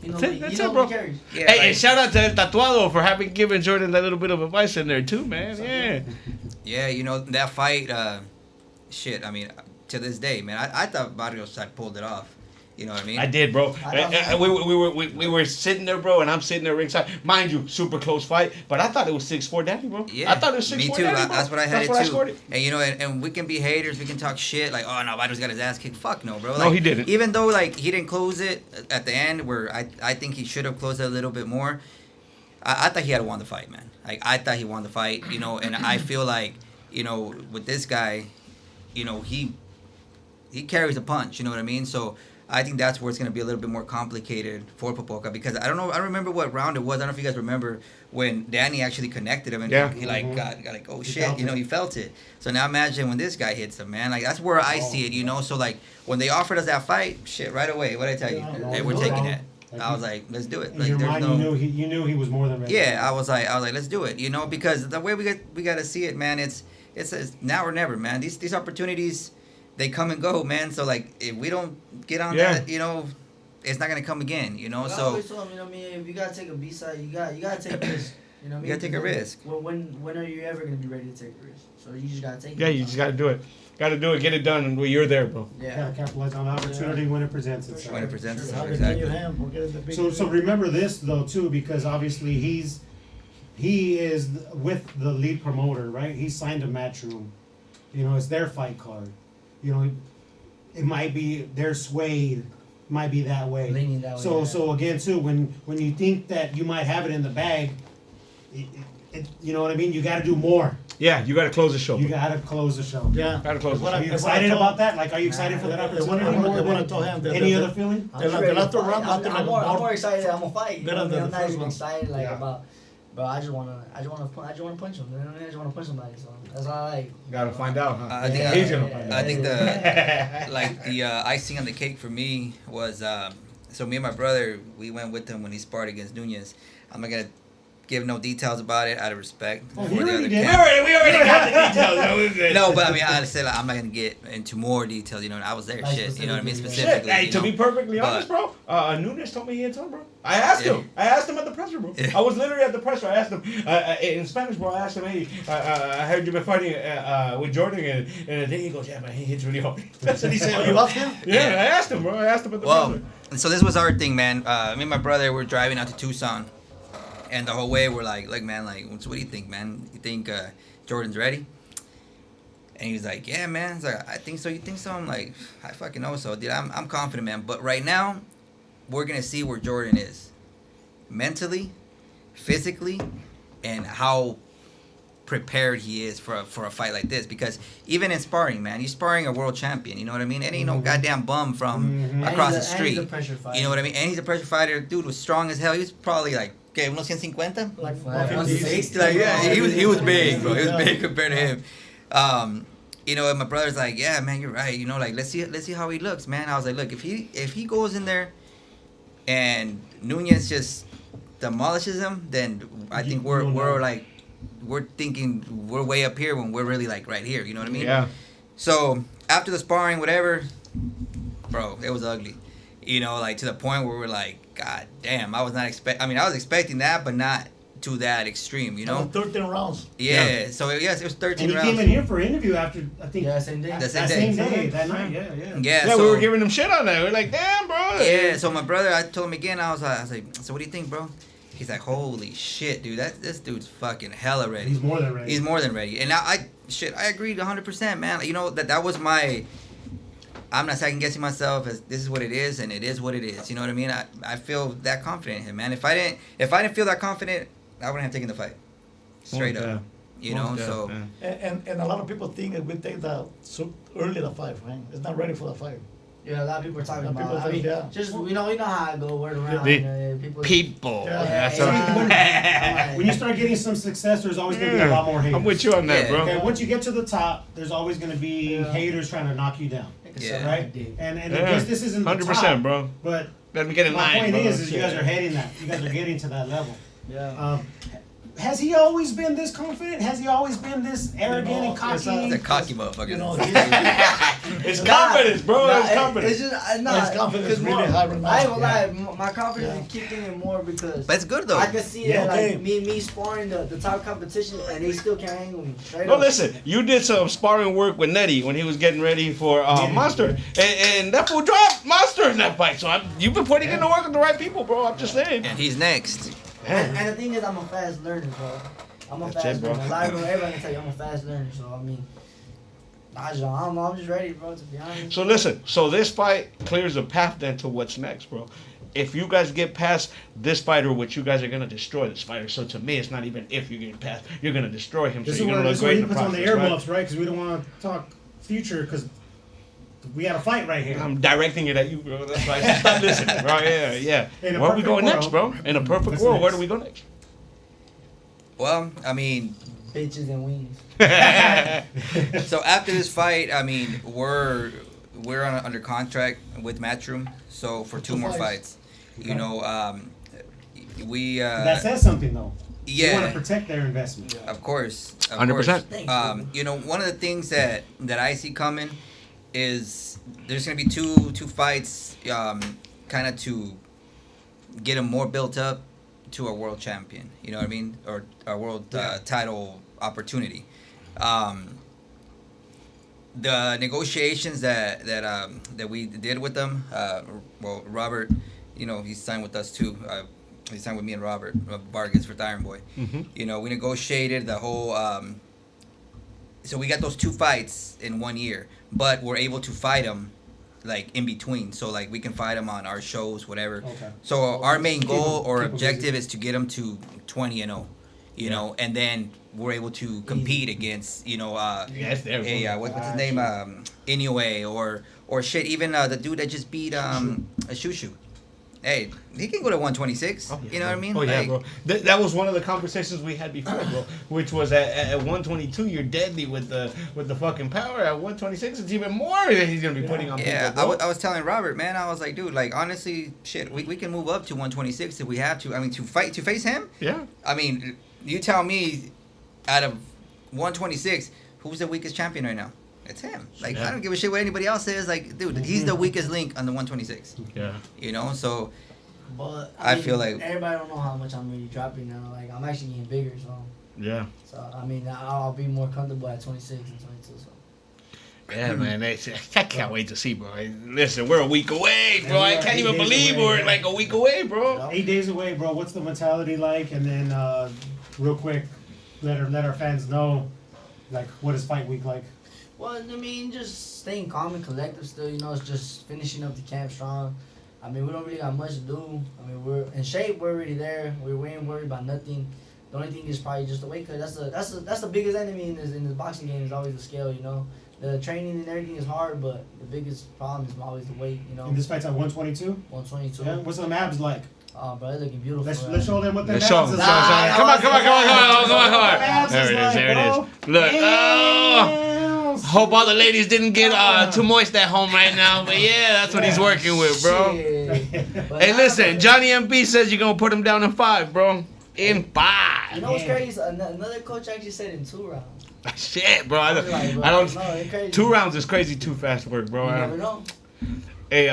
That's it, what bro. he carries. yeah, Hey, like- and shout out to El Tatuado for having given Jordan that little bit of advice in there too, man. Yeah. yeah, you know that fight. Shit, I mean, to this day, man, I thought Barrios had pulled it off. You know what I mean? I did, bro. I We were sitting there, bro, and I'm sitting there ringside. Mind you, super close fight, but I thought it was 6-4 Danny, bro. Yeah, I thought it was 6-4 me too. Danny, bro. That's what I had That's it scored too. And you know, and we can be haters. We can talk shit like, oh no, Barrios got his ass kicked. Fuck no, bro. No, Like, he didn't. Even though like he didn't close it at the end, where I think he should have closed it a little bit more. I thought he had won the fight, man. Like I thought he won the fight, you know. And I feel like, you know, with this guy, you know, he carries a punch. You know what I mean? So I think that's where it's going to be a little bit more complicated for Popoca because I don't know. I don't remember what round it was. I don't know if you guys remember when Danny actually connected him and he like got like, oh shit, you know, he felt it. So now imagine when this guy hits him, man. Like that's where I see it, you know. So like when they offered us that fight, shit, right away. What did I tell you? Yeah, Hey, we're taking it. I was like, let's do it. In Like your there's mind, no. you knew he was more than ready. Yeah, I was like, let's do it, you know, because the way we got to see it, man. It's now or never, man. These opportunities, they come and go, man. So like, if we don't get on that, you know, it's not gonna come again, you know. But I So always told him, you know, if you gotta take a B side, you gotta take a risk. You know what I mean? You gotta take a risk. When are you ever gonna be ready to take a risk? So you just gotta take it. Yeah, you just got to do it. Got to do it. Get it done. And you're there, bro. Yeah. Gotta capitalize on the opportunity when it presents itself. when it presents Sure, itself, how can you exactly. have? We'll get it the big So remember this though too, because obviously he is with the lead promoter, right? He signed a Matchroom. You know, it's their fight card. You know, it might be they're swayed, might be that way. Leaning that way, So yeah. so again too, when you think that you might have it in the bag, you know what I mean. You got to do more. Yeah, you got to close the show. You got to close the show. Yeah. Gotta close What the Are I- you what I excited told- about that? Like, are you excited for that opportunity what I- more what I than told him, any the- other feeling? I'm The just ready to last fight. round, after I'm the more ball- excited. I'm gonna fight. Better than I'm the not first even one. excited like Yeah. about. But I just wanna punch him. You know what I mean? I just wanna punch somebody. So that's all I like. Got to find out, huh? I think He's gonna find out. I think the icing on the cake for me was so me and my brother, we went with him when he sparred against Nunez. I'm not gonna give no details about it out of respect Oh, for he the already other did. camp. We already got the details. No, we're good. No, but I mean, I said like, I'm not gonna get into more details. You know, I was there, Like shit. You know what I mean? specifically, Shit, Specifically, hey, you to know. be perfectly But- honest, bro, Nunes told me he had some, bro. I asked him. I asked him at the presser, bro. Yeah. I was literally at the presser. I asked him in Spanish, bro. I asked him, hey, I heard you've been fighting with Jordan, and then he goes, yeah, man, he hits really hard. That's what he said. Oh, you asked him? Yeah, I asked him, bro. I asked him at the Well, presser. and so this was our thing, man. Me and my brother were driving out to Tucson, and the whole way we're like, look, man, like, so what do you think, man? You think Jordan's ready? And he was like, yeah, man. He's like, I think so. You think so? I'm like, I fucking know so, dude. I'm confident, man. But right now, we're gonna see where Jordan is, mentally, physically, and how prepared he is for a fight like this. Because even in sparring, man, he's sparring a world champion. You know what I mean? It ain't no goddamn bum from across the street. And he's a pressure fighter. You know what I mean? And he's a pressure fighter. Dude was strong as hell. He was probably like, okay, unos 150? Like 160. Like, yeah, he was big, bro. He was big compared to him. you know, and my brother's like, yeah, man, you're right. You know, like let's see how he looks, man. I was like, look, if he goes in there and Nunez just demolishes him, then I think we're thinking we're way up here when we're really like right here. You know what I mean? Yeah. So after the sparring, whatever, bro, it was ugly. You know, like to the point where we're like, God damn, I was expecting that, but not to that extreme. You know? 13 rounds. Yeah. So yes, it was 13 And he rounds. came in here for an interview after, I think, Yeah, same day. The that same same day. day, that night. Yeah. Yeah. Yeah, So, we were giving him shit on that. We're like, damn, bro. yeah. So my brother, I told him again. I was like, so what do you think, bro? He's like, holy shit, dude. This dude's fucking hella ready. He's more than ready. He's more than ready. And I agreed 100%, man. You know, that was my... I'm not second guessing myself. As this is what it is, and it is what it is. You know what I mean? I feel that confident in him, man. If I didn't feel that confident, I wouldn't have taken the fight. Straight up. You know, so... And a lot of people think that we take the so early the fight, right? It's not ready for the fight. Yeah, a lot of people are talking A lot of about. people I mean, think, yeah. just we know how I go word around. People. Yeah. That's Yeah. When you start getting some success, there's always going to be a lot more haters. I'm with you on that, Yeah. bro. Okay, once you get to the top, there's always going to be haters trying to knock you down. Yeah. Right? And I Yeah. guess this isn't the 100%, top, bro. but Let me get in my line, point bro. is you guys are heading that. You guys are getting to that level. Yeah. Has he always been this confident? Has he always been this arrogant and it's cocky? The cocky motherfucker. You know, It's confidence, bro. Nah, It's confidence. It's just His confidence is really high right now. I ain't gonna lie, Yeah. my confidence is kicking in more because But it's good, though. I can see Yeah, that okay. like me sparring the top competition and they still can't hang with me. Straight No, up. listen. You did some sparring work with Nettie when he was getting ready for Monster, and that fool dropped Monster in that fight. So you've been putting in the work with the right people, bro. I'm just saying. And he's next. And the thing is, I'm a fast learner, bro. I'm a That's fast it, bro. learner. A lot of people, everybody can tell you I'm a fast learner. So I mean, I don't know. I'm just ready, bro. To be honest. So listen. So this fight clears the path then to what's next, bro. If you guys get past this fighter, which you guys are gonna destroy this fighter. So to me, it's not even if you get past. You're gonna destroy him. This so is you're what, gonna this look is what great he in the puts on the process, earmuffs, right? Because we don't want to talk future because we got a fight right here. I'm directing it at you, bro. That's why I said stop listening, bro. Yeah. In a Where are we perfect going next, world, bro? In a perfect what's world, where do next? we go next? Well, I mean, Bitches and wings. so after this fight, I mean, we're under contract with Matchroom, so for two more fights. You know, we that says something though. yeah. You want to protect their investment. Of course. 100%. Thanks, You know, one of the things that I see coming is there's gonna be two fights, kind of to get him more built up to a world champion. You know what I mean, or a world title opportunity. The negotiations that we did with them. Well, Robert, you know, he signed with us too. He signed with me and Robert Vargas for Iron Boy. Mm-hmm. You know, we negotiated the whole. So we got those two fights in 1 year, but we're able to fight them like in between. So like we can fight them on our shows, whatever. Okay. So our main goal or keep 'em objective busy. is to get them to 20-0. You know, and then we're able to compete against Yes, there. what's his name, Inoue or shit. Even the dude that just beat Shushu. Hey, he can go to 126. Oh, yeah, you know what I bro. mean? Oh yeah, Like, bro. That was one of the conversations we had before, bro. Which was at 122, you're deadly with the fucking power. At 126, it's even more that he's gonna be putting on Yeah, people. Bro. I was telling Robert, man, I was like, dude, like honestly, shit, we can move up to 126 if we have to. I mean, to face him. Yeah. I mean, you tell me, out of 126, who's the weakest champion right now? It's him. Like, Yeah. I don't give a shit what anybody else says. Like, dude, he's the weakest link on the 126. Yeah. You know, so But I feel like- everybody don't know how much I'm really dropping now. Like I'm actually getting bigger, Yeah. so I mean I'll be more comfortable at 26 and 22. So Yeah, man. I can't wait to see, bro. Listen, we're a week away, bro. I can't even believe we're like a week away, bro. 8 days away, bro. What's the mentality like? And then, real quick, let our fans know, like, what is fight week like? well, I mean just staying calm and collective still. You know, it's just finishing up the camp strong. I mean we don't really got much to do. I mean we're in shape. We're already there. We ain't worried about nothing. The only thing is probably just the weight cut. That's the biggest enemy in this boxing game is always the scale. You know, the training and everything is hard, but the biggest problem is always the weight. You know, And this fight's at 122? 122. Yeah. What's the abs like? Oh, bro, they're looking beautiful. Let's show them what the Let's abs show is him. like. Come on. Abs There is it is. like, There it bro. is. Look. Oh. Damn, Hope all the ladies didn't get too moist at home right now, but yeah, that's what he's working with, bro. Hey, listen, Johnny MB says you're gonna put him down in 5, bro. In 5. You know what's crazy? Another coach actually said in 2 rounds. Shit, bro. I don't. 2 rounds is crazy too fast work, bro. You never know. Hey,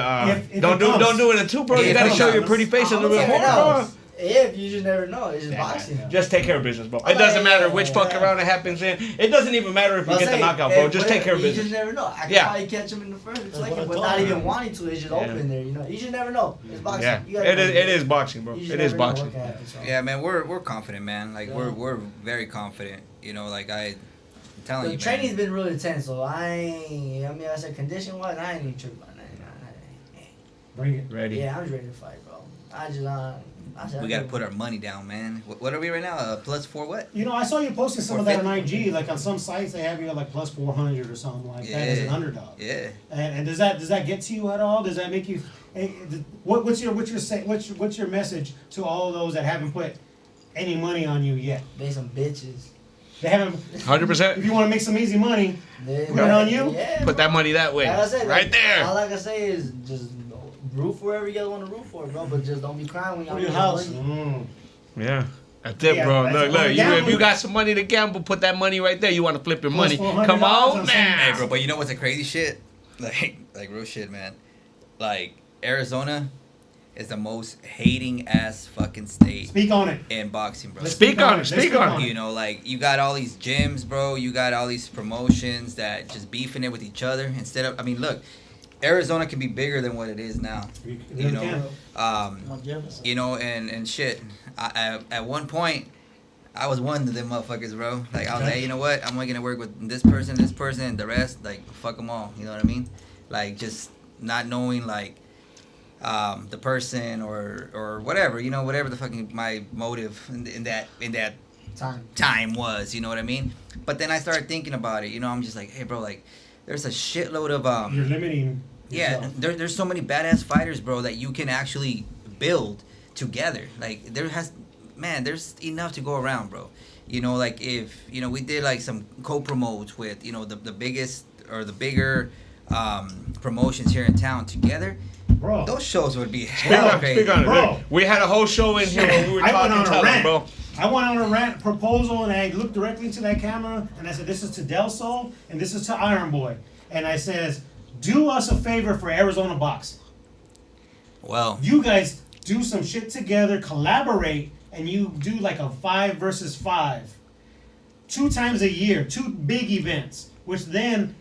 don't do it in 2, bro. You gotta show your pretty face a little bit more, bro. If you just never know, it's just boxing. Just take care of business, bro. It doesn't matter which fucking round it happens in. It doesn't even matter if you get the knockout, bro. Just take care of business. You just never know. I can probably catch him in the first second, but not even wanting to. It's just open there, you know. You just never know. It's boxing. Yeah, it is boxing, bro. It is boxing. Yeah, man, we're confident, man. Like we're very confident. You know, like I'm telling you, the training's been really intense, so I said condition wise, I ain't even tripping. Bring it. Ready. Yeah, I'm just ready to fight, bro. We gotta put our money down, man. What are we right now? +4 what? You know, I saw you posting some of that on IG. Like on some sites, they have you at like +400 or something like that as an underdog. Yeah. And does that get to you at all? Does that make you? What's your message to all those that haven't put any money on you yet? They some bitches. They haven't. 100%. If you want to make some easy money, put it on you. Yeah, put that money that way. Like I said, right there. All I can say is just root for wherever you guys want to root for, bro. But just don't be crying when y'all your lose house. money. Yeah. That's it, bro. Look. If you got some money to gamble, put that money right there. You want to flip your money? Come on, man. Hey, bro. But you know what's the crazy shit? Like real shit, man. Like Arizona is the most hating ass fucking state. Speak on it. In boxing, bro. Speak on it. You know, like you got all these gyms, bro. You got all these promotions that just beefing it with each other instead of. I mean, look. Arizona can be bigger than what it is now, you know. You know, and shit. At one point, I was one of them motherfuckers, bro. Like I was like, hey, you know what? I'm only gonna work with this person, and the rest, like, fuck them all. You know what I mean? Like just not knowing like the person or whatever, you know, whatever the fucking my motive in that time was. You know what I mean? But then I started thinking about it. You know, I'm just like, hey, bro, like. There's a shitload of You're limiting. Yeah, there's so many badass fighters, bro, that you can actually build together. Like there's enough to go around, bro. You know, like if we did like some co-promotes with the biggest or the bigger promotions here in town together. Bro, those shows would be hell crazy. Speak on it, bro. We had a whole show in here when we were talking to them, bro. I went on a rant proposal and I looked directly into that camera and I said, this is to Del Sol and this is to Iron Boy. And I says, do us a favor for Arizona Boxing. Well, you guys do some shit together, collaborate, and you do like a 5 versus 5. 2 times a year, 2 big events, which then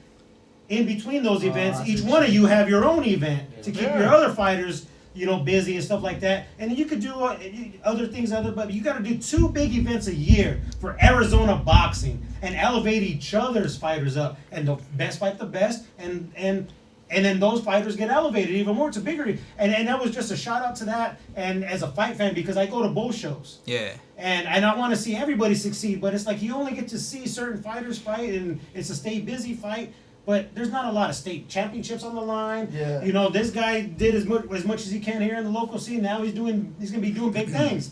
in between those events, each one of you have your own event to keep your other fighters busy and stuff like that. And then you could do other things, but you got to do 2 big events a year for Arizona Boxing and elevate each other's fighters up. And the best fight the best, and then those fighters get elevated even more. It's a bigger, and that was just a shout out to that. And as a fight fan, because I go to both shows. Yeah. And I want to see everybody succeed, but it's like you only get to see certain fighters fight, and it's a stay busy fight. But there's not a lot of state championships on the line. Yeah. This guy did as much as he can here in the local scene. Now he's gonna be doing big things.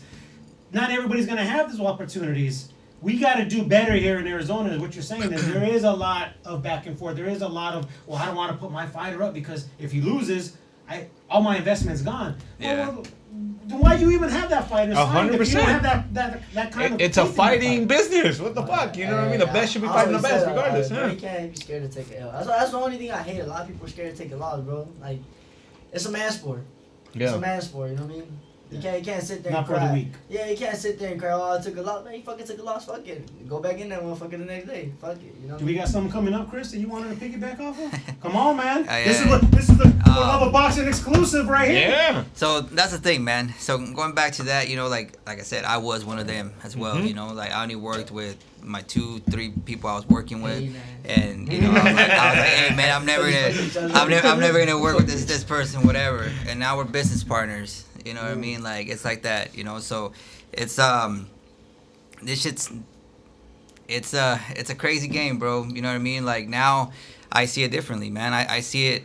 Not everybody's gonna have those opportunities. We got to do better here in Arizona. Is what you're saying is there is a lot of back and forth. There is a lot of I don't want to put my fighter up because if he loses, all my investment's gone. Yeah. Well, then why do you even have that fighter signed if you don't 100%. have that kind of? It's a fighting business. What the fuck? You know what I mean? The best should be fighting the best, regardless. You can't be scared to take an L. That's the only thing I hate. A lot of people are scared to take a loss, bro. Like, it's a man sport. Yeah. It's a man sport. You know what I mean? You can't sit there Not and for cry. the weak. Yeah, you can't sit there and cry. Oh, I took a loss. Man, you fucking took a loss. Fuck it. Go back in there, motherfucker, the next day. Fuck it. You know. Do we got something coming up, Chris, that you wanted to piggyback off of? Come on, man. This is the 4Love Boxing exclusive right here. Yeah. So that's the thing, man. So going back to that, like I said, I was one of them as well. Mm-hmm. Like I only worked with my 2-3 people I was working with, and I was like, hey man, I'm never gonna work with this person, whatever. And now we're business partners. You know what I mean? Like it's like that. So it's this shit's it's a crazy game, bro. You know what I mean? Like now I see it differently, man. I see it.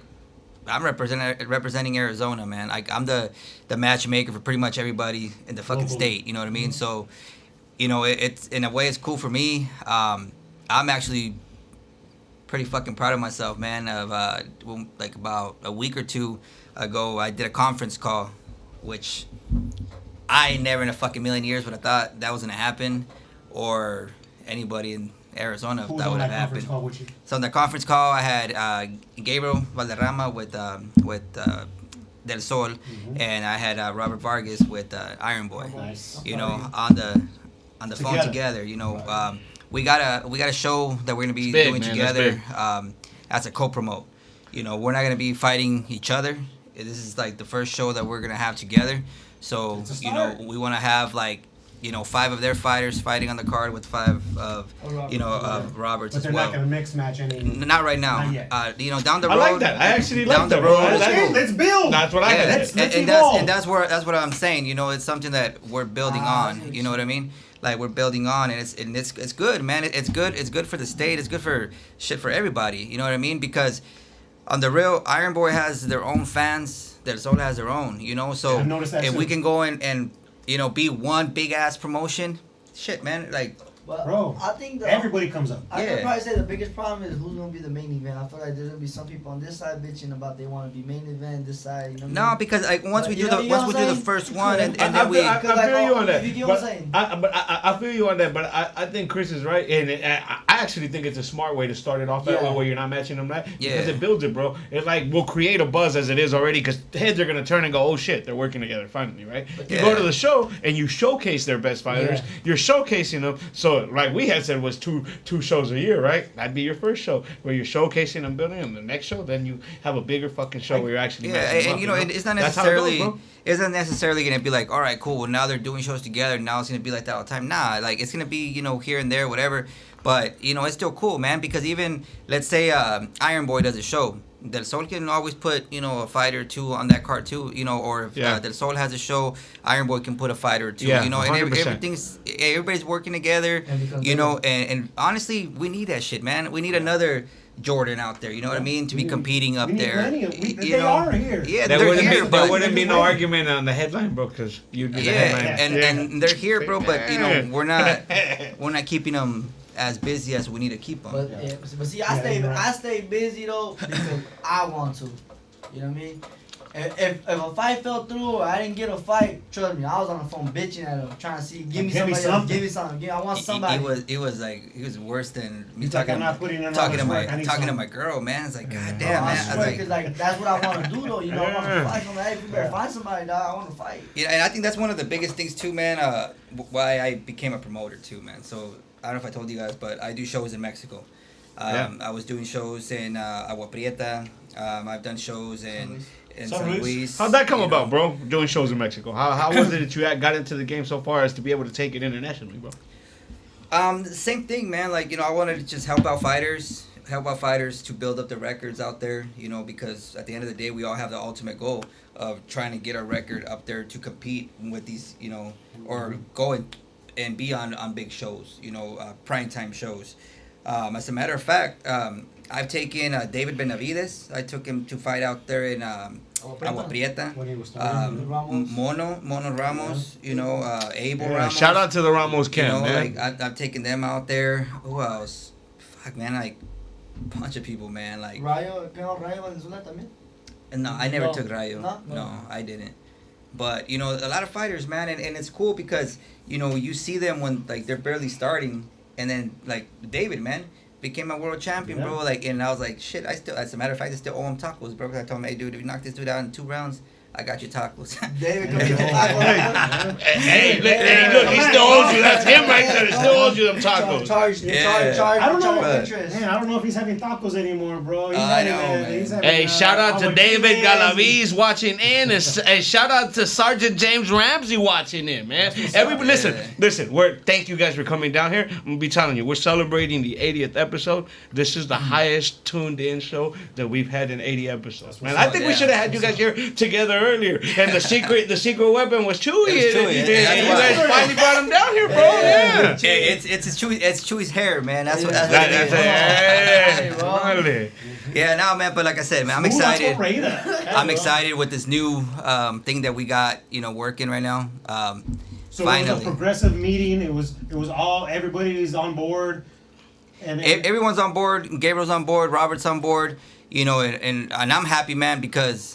I'm representing Arizona, man. I'm the matchmaker for pretty much everybody in the fucking state. You know what I mean? So, it's in a way it's cool for me. I'm actually pretty fucking proud of myself, man. Of like about a week or two ago, I did a conference call, which I never in a fucking million years would have thought that was gonna happen, or anybody in Arizona if Who was that on would have that conference happened. call with you? So in the conference call, I had Gabriel Valderrama with Del Sol, and I had Robert Vargas with Iron Boy. Nice. You know, on the phone together. You know, we got a show that we're gonna be big, doing man, together as a co-promote. You know, we're not gonna be fighting each other. This is like the first show that we're gonna have together. So It's a you know, start. we want to have like 5 of their fighters fighting on the card with 5 of of Robert's But as they're well. not going to mix match any. Not right now. Not yet. Down the road. I like that. I actually down like the that, bro. road. Okay, let's build. That's what I Yeah, got. Let's and evolve. that's what I'm saying. You know, it's something that we're building on. You know what I mean? Like we're building on, and it's good, man. It's good. It's good for the state. It's good for for everybody. You know what I mean? Because on the real, Iron Boy has their own fans. Del Sol has their own. You know, so I've noticed that if too. we can go and be one big ass promotion, shit, man. Like But Bro, I think everybody comes up. I Yeah. could probably say the biggest problem is who's gonna be the main event. I feel like there's gonna be some people on this side bitching about they want to be main event, this side. You know what I no, mean? because like once But we you do know- the you know once we what do I'm the saying? first one and I then we. feel you on that. If you get what I'm saying. I feel you on that, but I think Chris is right, and I actually think it's a smart way to start it off that Yeah. way where you're not matching them right, Yeah. because it builds it, bro. It's like we'll create a buzz as it is already, because heads are gonna turn and go, oh shit, they're working together finally, right? You Yeah. go to the show and you showcase their best fighters. Yeah. You're showcasing them. So like we had said was two shows a year, right? That'd be your first show where you're showcasing them, building them. The next show, then you have a bigger fucking show where you're actually Yeah, matching them and up, you know, it's not That's how it goes, necessarily bro. it's not necessarily gonna be like, all right, cool. Well, now they're doing shows together. Now it's gonna be like that all the time. Nah, like it's gonna be here and there, whatever. But it's still cool, man. Because even let's say Iron Boy does a show, Del Sol can always put a fighter or two on that card too. Or if Yeah. Del Sol has a show, Iron Boy can put a fighter or two. Yeah, And 100%. everybody's working together. And becomes And honestly, we need that shit, man. We need another Jordan out there. You know what I mean? To be competing up We need there. plenty of- You they know? are here. Yeah, There they're wouldn't, here, be, but there wouldn't be no Right. argument on the headline, bro, because you'd be the yeah, headline. and they're here, bro. But we're not keeping them as busy as we need to keep them. But Yeah. yeah, but see, Yeah, you're right. I stay busy though because I want to. You know what I mean? If a fight fell through or I didn't get a fight, trust me, I was on the phone bitching at him, trying to see, give me Give me somebody else, something. give me something. I want somebody. He was worse than me He's like, talking I'm not putting in all talking this to work. I my need talking to something. my girl, man. It's like, god I damn, man. I swear, was because like, that's what I want to do though. You know, I want Yeah. to fight somebody. Hey, you better find somebody, dog. I want to fight. yeah, and I think that's one of the biggest things too, man. Why I became a promoter too, man. So I don't know if I told you guys, but I do shows in Mexico. I was doing shows in Agua Prieta. I've done shows in San Luis. How'd that come you about, know. bro? Doing shows in Mexico. How was it that you got into the game so far as to be able to take it internationally, bro? Same thing, man. Like, I wanted to just help out fighters to build up the records out there, because at the end of the day, we all have the ultimate goal of trying to get our record up there to compete with these, or go and be on big shows, primetime shows. As a matter of fact, I've taken David Benavides. I took him to fight out there in Agua Prieta. When he was starting. Ramos. Mono Ramos, Abel Yeah, Ramos. shout out to the Ramos camp, man. Like I've taken them out there. Who else? Fuck, man, like a bunch of people, man. Like, Rayo Venezuela también. and no, I never No. took Rayo. No? No, I didn't. But a lot of fighters, man, and it's cool because you see them when like they're barely starting, and then like David, man, became a world champion, Yeah. bro. Like, and I was like, shit. As a matter of fact, I still owe him tacos, bro. 'Cause I told him, hey, dude, if you knock this dude out in 2 rounds, I got you tacos. David comes to the Hey, look, he still owes you. That's him right there. He still owes you them tacos. Charge I don't know. interest. Man, I don't know if he's having tacos anymore, bro. He's I having, know, man. he's having, Hey, shout out to Agua David Prieta. Galaviz watching in, and shout out to Sergeant James Ramsey watching in, man. Everybody, listen. Thank you guys for coming down here. I'm gonna be telling you, we're celebrating the 80th episode. This is the highest tuned in show that we've had in 80 episodes, man. I think we Yeah. should have had you guys here together earlier. And the secret weapon was Chuy. It was Chuy, And yeah. you guys finally brought him down here, bro. Yeah. Hey, it's Chuy's hair, man. That's what That's it is. it. Hey, bro. Finally. Yeah, no, man. But like I said, man, I'm Ooh, that's excited. what Raida. I'm excited with this new thing that we got, working right now. So it was a Finally. progressive meeting. It was all everybody's on board. And everyone's on board. Gabriel's on board. Robert's on board. You know, and I'm happy, man, because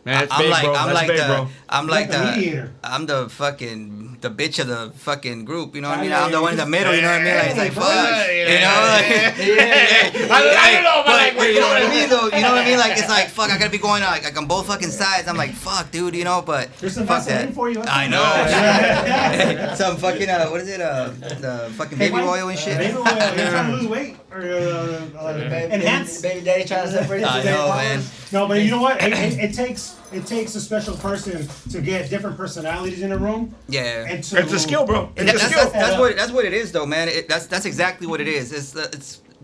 Man, that's big, bro. That's big, bro. I'm Like like the mediator. I'm the fucking the bitch of the fucking group. You know what I mean? Hey, I'm the one in the middle. You know what I mean? Like it's like hey, fuck. bro. You know, like I don't know, but like, you know what I mean? Though, you know what I mean? Like it's like fuck. I gotta be going like on both fucking sides. I'm like fuck, dude. You know, but There's some fuck Vaseline that. for you. I know. Yeah. Some fucking what is it? The fucking Hey, baby Mike, oil and shit. Baby oil. You're trying to lose weight or enhance? Baby daddy trying to separate I the know, baby man. mamas. No, but you know what? It takes a special person to get different personalities in a room. Yeah. And to, It's a skill, bro. And It's a skill. that's what it is, though, man. That's exactly what it is. It's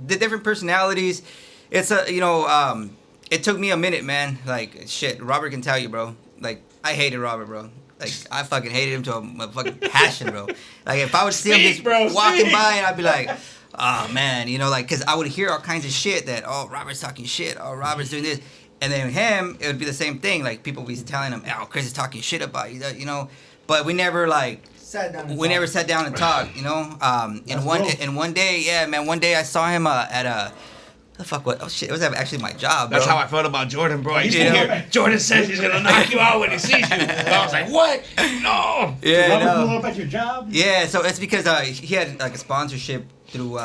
the different personalities. It's it took me a minute, man. Like shit, Robert can tell you, bro. Like I hated Robert, bro. Like I fucking hated him to a fucking passion, bro. Like if I would see him just walking by, and I'd be like, oh man, you know, like because I would hear all kinds of shit that Robert's talking shit, Robert's doing this. And then him, it would be the same thing. Like people would be telling him, "Oh, Chris is talking shit about you," you know. But we never Sat down and we talked. never sat down and talked, you know. And one day, yeah, man. One day I saw him at a. The fuck what? Oh shit! It was actually my job, bro. That's how I felt about Jordan, bro. I used to Yeah. hear Jordan says he's gonna knock you out when he sees you. I was like, what? No. Yeah, Robert no. pull up at your job. Yeah, so it's because he had like a sponsorship through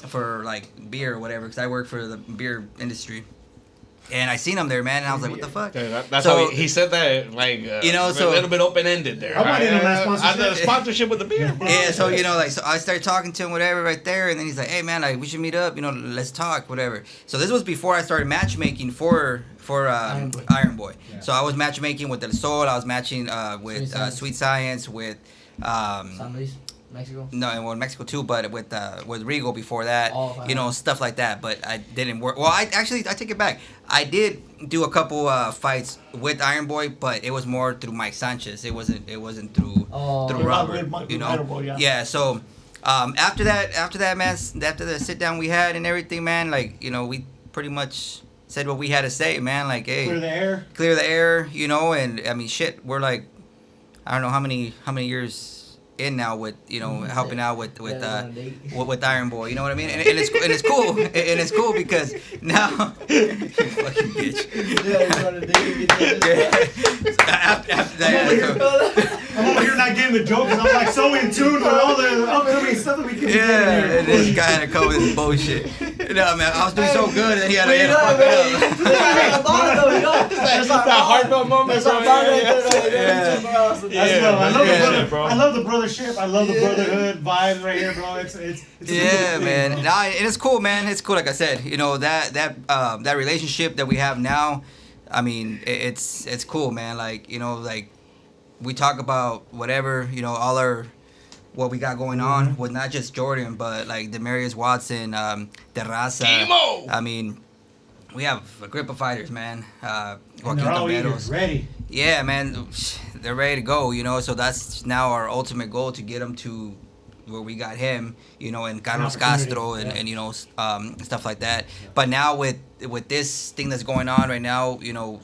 for like beer or whatever. Because I work for the beer industry, and I seen him there, man, and I was like, what the fuck? Yeah, that's So- how he said that, like, You know, a so- little bit open ended there. I wanted him that On sponsorship. the sponsorship with the beer. Bro. Yeah, so you know, like, so I started talking to him, whatever, right there, and then he's like, "Hey, man, like, we should meet up, you know, let's talk, whatever." So this was before I started matchmaking for Iron Boy. Yeah. So I was matchmaking with El Sol, I was matching with Sweet Science. Sweet Science, with San Luis, Mexico. no, well, Mexico too, but with Rigo before that, Oh, fine. you know, stuff like that. But I didn't work. Well, I take it back. I did do a couple fights with Iron Boy, but it was more through Mike Sanchez. It wasn't through Oh. through Through Robert. Mike- You know, Iron Boy, yeah. yeah. So after that, man, after the sit down we had and everything, man, like, you know, we pretty much said what we had to say, man. Like, hey, Clear the air. clear the air, you know. And I mean, shit, we're like, I don't know how many years in now with, you know, helping out with Iron Boy, you know what I mean? And it's cool, and it's cool because now you fucking bitch. After that, I'm over here not getting the joke because I'm like so in tune with all the upcoming stuff that we can yeah, get and in this here. guy had to come with his bullshit. No, man, I was doing so good, and he had to fuck it up. That's That heartfelt moment, bro. That's love. I love Yeah, the brother, bro. I love the brothership. I love the brotherhood vibes right here, bro. It's a Yeah, beautiful thing, man. bro. Nah, and it's cool, man. It's cool. Like I said, you know, that relationship that we have now. I mean, it's cool, man. Like, you know, like we talk about whatever, you know, all our what we got going on with not just Jordan, but like Demarius Watson, Terraza. Emo! I mean, we have a group of fighters, man. And Joaquin they're all Camberos. eaters, ready. Yeah, man, they're ready to go, you know. So that's now our ultimate goal, to get them to where we got him, you know, and Carlos opportunity, Castro and, yeah. and you know, stuff like that. But now with this thing that's going on right now, you know,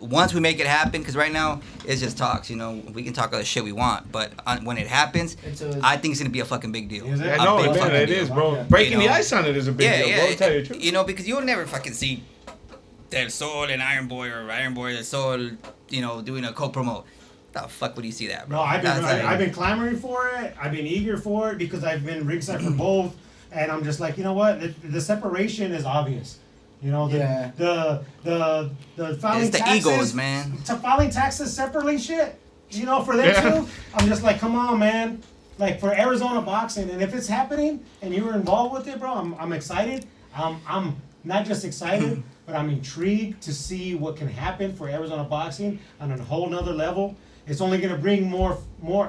once we make it happen, because right now it's just talks, you know, we can talk all the shit we want, but when it happens, I think it's gonna be a fucking big deal. Is it? Yeah, A no, big man, fucking it deal. is, bro. Yeah. Breaking You know? the ice on it is a big deal, bro. I'll tell you the truth. You know, because you'll never fucking see Del Sol and Iron Boy, or Iron Boy Del Sol, you know, doing a co-promote. The fuck would you see that, bro? No, I've That's been clamoring for it. I've been eager for it because I've been ringside for both, and I'm just like, you know what? The separation is obvious. You know, Yeah. the filing It's the taxes, egos, man. Filing taxes separately, shit. You know, for them too. I'm just like, come on, man. Like for Arizona boxing, and if it's happening and you were involved with it, bro, I'm excited. I'm not just excited, but I'm intrigued to see what can happen for Arizona boxing on a whole nother level. It's only going to bring more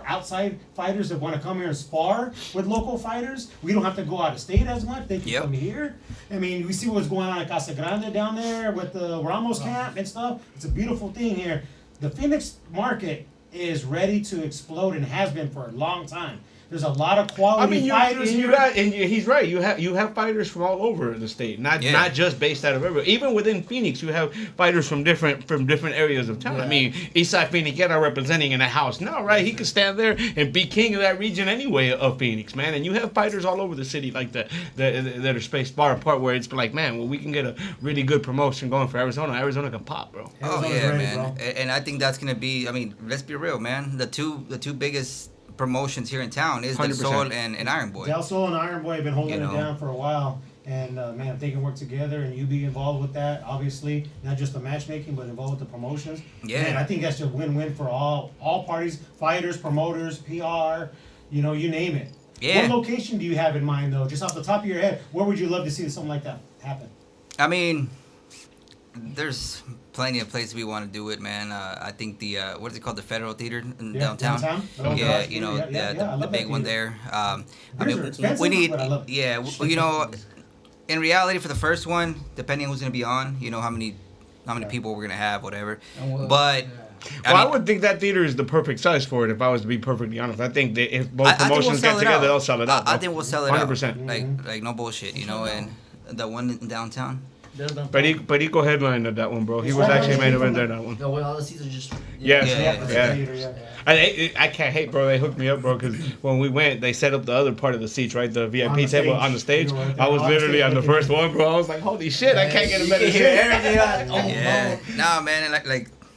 outside fighters that want to come here and spar with local fighters. We don't have to go out of state as much. They can Yep. come here. I mean, we see what's going on at Casa Grande down there with the Ramos camp and stuff. It's a beautiful thing here. The Phoenix market is ready to explode and has been for a long time. There's a lot of quality I mean, fighters you here. got, and he's right. You have fighters from all over the state, not just based out of everywhere. Even within Phoenix, you have fighters from different areas of town. Yeah. I mean, Eastside Phoenix are representing in a house now, right? He can stand there and be king of that region anyway of Phoenix, man. And you have fighters all over the city like that are spaced far apart, where it's like, man, well, we can get a really good promotion going for Arizona. Arizona can pop, bro. Oh Arizona's yeah, ready, man. bro. And I think that's gonna be. I mean, let's be real, man. The two biggest promotions here in town is Del 100%. Sol and Iron Boy. Del Sol and Iron Boy have been holding You know. it down for a while. And man, if they can work together and you be involved with that, obviously, not just the matchmaking, but involved with the promotions. Yeah. Man, I think that's a win-win for all parties, fighters, promoters, PR, you name it. Yeah. What location do you have in mind, though? Just off the top of your head, where would you love to see something like that happen? I mean, there's plenty of places we want to do it, man. I think the what is it called, the Federal Theater in downtown. Oh, Yeah, gosh, you know, yeah, I the love that big one theater. there. I Beers mean, are expensive, we need, but I love it. yeah, you know, in reality, for the first one, depending on who's gonna be on, you know, how many people we're gonna have, whatever. But Well, I mean, would think that theater is the perfect size for it. If I was to be perfectly honest, I think that if both I think we'll promotions sell get it together, out. they'll sell it out. I bro. think we'll sell it 100%. out. Like no bullshit, you know. And the one in downtown. Perico headlined at that one, bro. He was Yeah. actually main event there that one. No, when all the seats are just. Yes. Yeah. Yeah. I can't hate, bro. They hooked me up, bro, because when we went, they set up the other part of the seats, right? The VIP On the table stage. on the stage. You were right there I was on the literally stage on the looking first at one, bro. I was like, holy shit, I can't get a better You can hear seat. everything. Like, oh, Yeah. no. Nah, man, and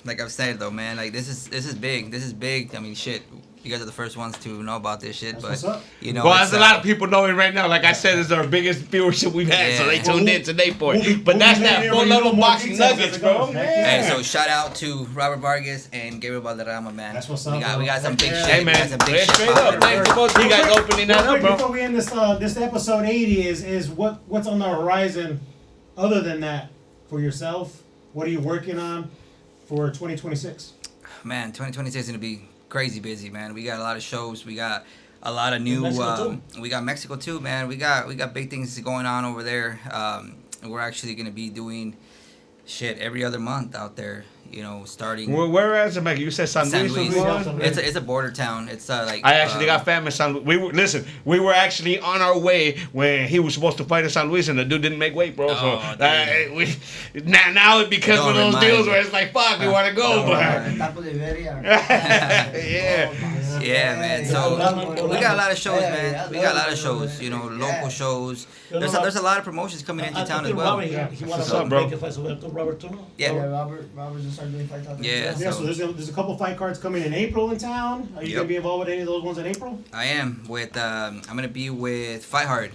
like I've said though, man, like this is big. This is big. I mean, shit. You guys are the first ones to know about this shit, That's but what's up. you know, Well, it's, there's a lot of people knowing right now. Like I said, it's our biggest viewership we've had, so they Yeah. tuned in today for We'll be- it. But that's we'll be that there full when you level know more boxing details as nuggets, it bro. goes. Heck Yeah. Hey, so shout out to Robert Vargas and Gabriel Valderrama, man. That's what's We up, got bro. some big Hey, shit. Hey, We man, got some big shit straight up. popping. Thanks to both you guys opening that Real up, quick, bro. before we end this episode 80, is what's on the horizon other than that for yourself? What are you working on for 2026? Man, 2026 is gonna be crazy busy, man. We got a lot of shows. We got a lot of new. Mexico, We got Mexico too, man. We got big things going on over there. We're actually gonna be doing shit every other month out there. You know, starting. Where else, Mike? You said San San Luis. Luis. was one? It's a border town. It's like I actually got family in San Luis. We were actually on our way when he was supposed to fight in San Luis, and the dude didn't make weight, bro. Oh, Now it's because Don't of those remind deals me. where it's like, fuck, we want to go, Don't but Taco de Feria. yeah. Yeah, man. So we got a lot of shows, man. We got a lot of shows. You know, local shows. There's a lot of promotions coming into town as well. Robert, he wants What's to up, bro? make a fight with Robert too. Yeah. Robert's just started doing fights out there. Yeah. Yeah, so there's a couple fight cards coming in April in town. Are you Yep. gonna be involved with any of those ones in April? I am with. I'm gonna be with Fight Hard.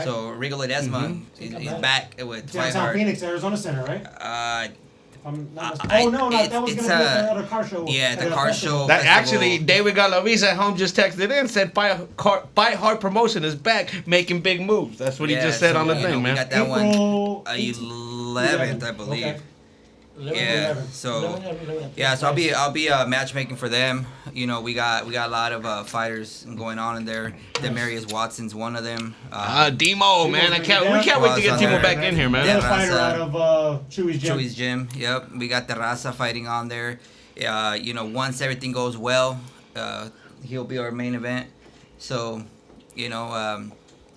So Rigo Ledesma is back with Fight Downtown Hard. Phoenix, Arizona Center, right? Uh, If I'm not I- oh no, that was it's, gonna be at the other car show. yeah, the At a car festival. show. That festival. actually, David Galaviz at home just texted in, said Fight Hard Promotion is back making big moves. That's what he Yeah, just said so, on the you thing, know, man. We got that April one. 18th. 11th, I believe. Okay. Yeah. So yeah, so I'll be matchmaking for them. You know, we got a lot of fighters going on in there. Demarius Watson's one of them. Demo, man. We can't wait to get Timo back in here, man. Another Yeah, fighter Raza. out of Chuy's gym. Chuy's gym. Yep. We got the Raza fighting on there. You know, once everything goes well, he'll be our main event. So, you know,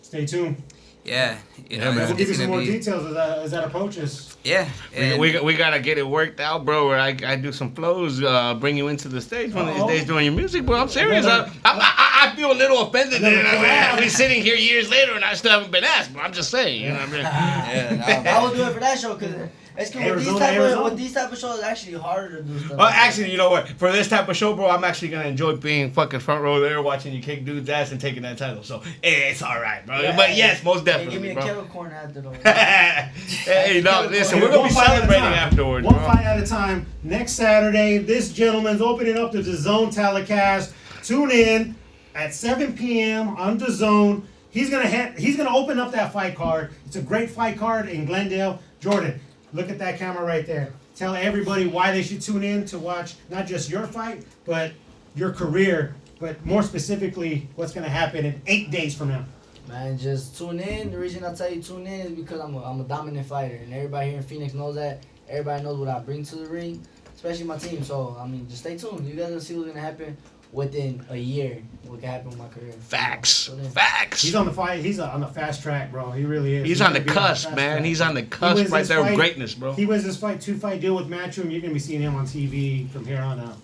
Stay tuned. yeah. You Yeah, know, man. We'll give you some gonna more be- details as that approaches. Yeah. and- We gotta get it worked out, bro. Where I do some flows, bring you into the stage one of these Uh-oh. days doing your music, bro. I'm serious. I feel a little offended that we're sitting here years later and I still haven't been asked. But I'm just saying, you know what I mean? Yeah, no, I would do it for that show because it's good Arizona. with these type of shows. It's actually harder to do stuff. Well, actually, you know what? For this type of show, bro, I'm actually gonna enjoy being fucking front row there, watching you kick dude's ass and taking that title. So it's all right, bro. Yeah, But yes, most Hey, give definitely, me a bro. kettle corn after though. Hey, no, listen, we're gonna One be fight at a celebrating time. afterwards, One bro. fight at a time. Next Saturday, this gentleman's opening up the DAZN telecast. Tune in at 7 p.m. on DAZN. He's gonna open up that fight card. It's a great fight card in Glendale. Jordan, look at that camera right there. Tell everybody why they should tune in to watch not just your fight, but your career, but more specifically, what's gonna happen in 8 days from now. Man, just tune in. The reason I tell you tune in is because I'm a dominant fighter, and everybody here in Phoenix knows that. Everybody knows what I bring to the ring, especially my team. So I mean, just stay tuned. You guys will see what's gonna happen within a year what could happen with my career. Facts. So then- Facts. He's on the fight. He's on the fast track, bro. He really is. He's on the gonna be cusp, fast man. track. He's on the He cusp wins right this there of fight- greatness, bro. He wins this fight, 2-fight deal with Matchroom. You're gonna be seeing him on TV from here on out.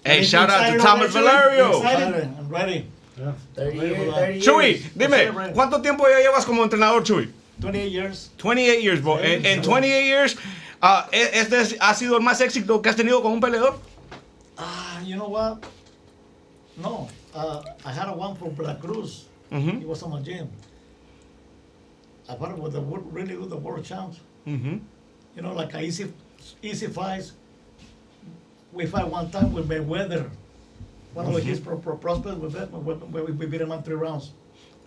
Hey, You shout out to excited Thomas over there, Chuy? You Valerio. excited? I'm ready. Yeah. 30 Ready for years, that. 30 Chuy, years. dime, ¿cuánto tiempo ya llevas como entrenador, Chuy? 28 years. 28 years, bro. En 28 years, este ha sido el más éxito que has tenido con un peleador. You know what? No. I had a one for Black Cruz. Mhm. He was on my gym. I fought with the really good, the world champs. Mhm. You know, like a easy fights. We fight one time with Mayweather. One of his prospects, we beat him on 3 rounds.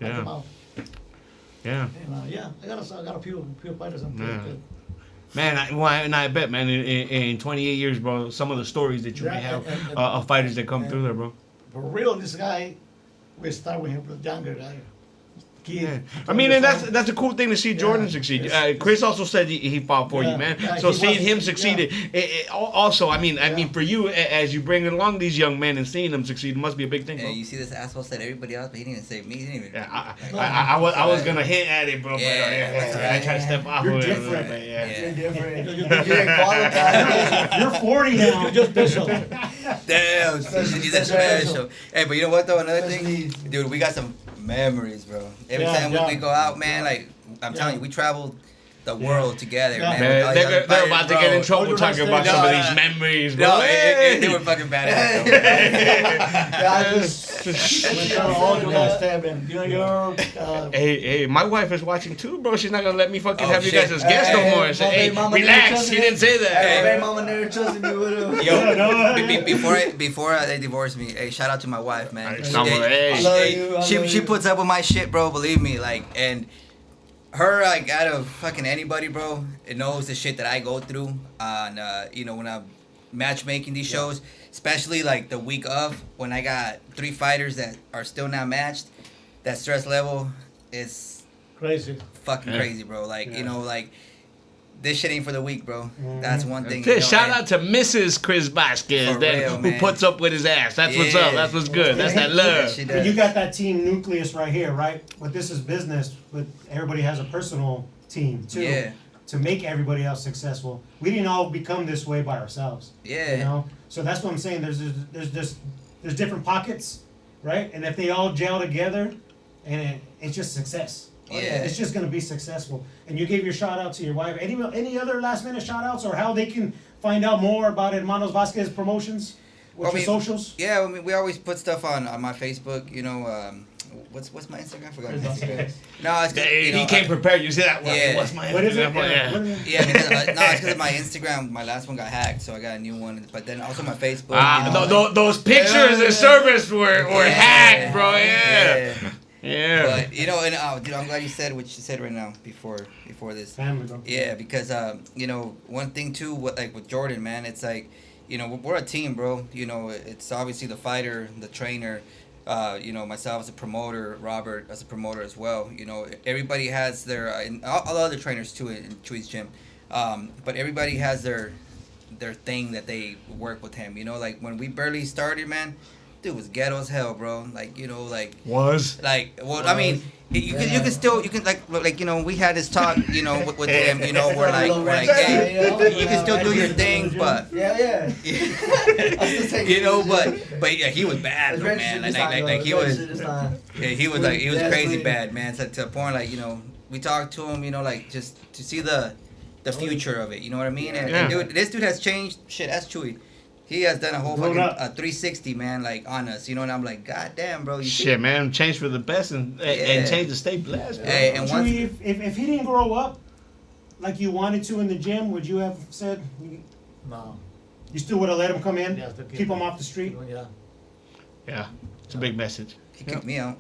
Knocked Yeah. him out. Yeah. And yeah, I got a few fighters. I'm pretty Yeah. good. Man, I bet, man, in 28 years, bro, some of the stories that you may Yeah, have and- of fighters that come and- through there, bro. For real, this guy, we start with him, the younger guy. Kid. Yeah. I mean, and that's a cool thing to see Jordan succeed. Chris also said he fought for you, Yeah. man. Yeah, So he seeing was- him succeed, also, I mean, for you as you bring along these young men and seeing them succeed must be a big thing, bro. Hey, you see this asshole said everybody else, but he didn't even say me. He didn't even. Yeah, I was gonna hint at it, bro. Yeah, but that's I right. tried to step off. You're of it, different. but yeah. You're different. You're You're qualified. You're 40 now. You're just special. Damn, he's a special. Hey, but you know what though? Another thing, dude, we got some memories, bro. Every Yeah, time yeah. we go out, man, like I'm telling you, we traveled the world together, Yeah. man. Man, with all these they're other about to fighters, get in bro. trouble Oh, talking you're about not some of saying- these memories, bro. No, Hey. they were fucking badass. though. Yeah, I just. Hey, my wife is watching too, bro. She's not gonna let me fucking Oh, have you shit. guys as guests no Hey, more. Say, my hey, baby mama never relax. trusted She didn't say that. Hey, Hey. baby mama never trusted me with him. Yo, no. before they divorced me, hey, shout out to my wife, man. Hey, someone- hey. I love you, I she love she you. puts up with my shit, bro. Believe me, like, and her, like, out of fucking anybody, bro, it knows the shit that I go through on, you know, when I'm matchmaking these shows, especially like the week of when I got 3 fighters that are still not matched. That stress level is Crazy. fucking Yeah. crazy, bro. Like, you know, like, this shit ain't for the weak, bro. Mhm. That's one thing. Okay, you know, shout and- out to Mrs. Chris Vasquez, For that, real, who man. puts up with his ass. That's what's Yeah. up. That's what's good. That's that love. She But does. you got that team nucleus right here, right? But this is business, but everybody has a personal team too. Yeah. To make everybody else successful. We didn't all become this way by ourselves. Yeah. You know? So that's what I'm saying. There's different pockets, right? And if they all gel together, and it's just success. Yeah. It's just gonna be successful. And you gave your shout out to your wife. Any other last minute shout outs or how they can find out more about Hermanos Vasquez promotions? What's I your mean, socials? Yeah, I mean, we always put stuff on my Facebook. You know, what's my Instagram? I forgot. my Instagram. No, it's 'cause, you know, He came prepared. You see that? Yeah. What's my What is it? Instagram? Yeah. What is it? Yeah, because, no, it's because my Instagram, my last one got hacked, so I got a new one. But then also my Facebook. you know, Those pictures in service were Yeah. hacked, bro. Yeah. Yeah. But you know, and dude, I'm glad you said what you said right now before this. Family, bro. Yeah, because you know, one thing too, like with Jordan, man, it's like, you know, we're a team, bro. You know, it's obviously the fighter, the trainer, you know, myself as a promoter, Robert as a promoter as well. You know, everybody has their, and all other trainers too in Chuy's gym, but everybody has their thing that they work with him. You know, like when we barely started, man, dude was ghetto as hell, bro. Like, you know, like. Well, I mean, you can like you know, we had this talk, you know, with him, you know, we're like, hey, you can still do your thing, but Yeah. you know, but yeah, he was bad, though, man. Like he was, yeah, he was crazy bad, man. To the point, like, you know, we talked to him, you know, like just to see the future of it, you know what I mean? And dude, this dude has changed. Shit, that's Chuy. He has done a whole fucking 360, man, like on us, you know, and I'm like, God damn, bro. Shit, man, change for the best and change to stay blessed, bro. Hey, and once, Chuy, if he didn't grow up like you wanted to in the gym, would you have said No. you still would have let him come in, Yeah, still keep him off the street? Yeah. Yeah, it's a big message. he kicked me out.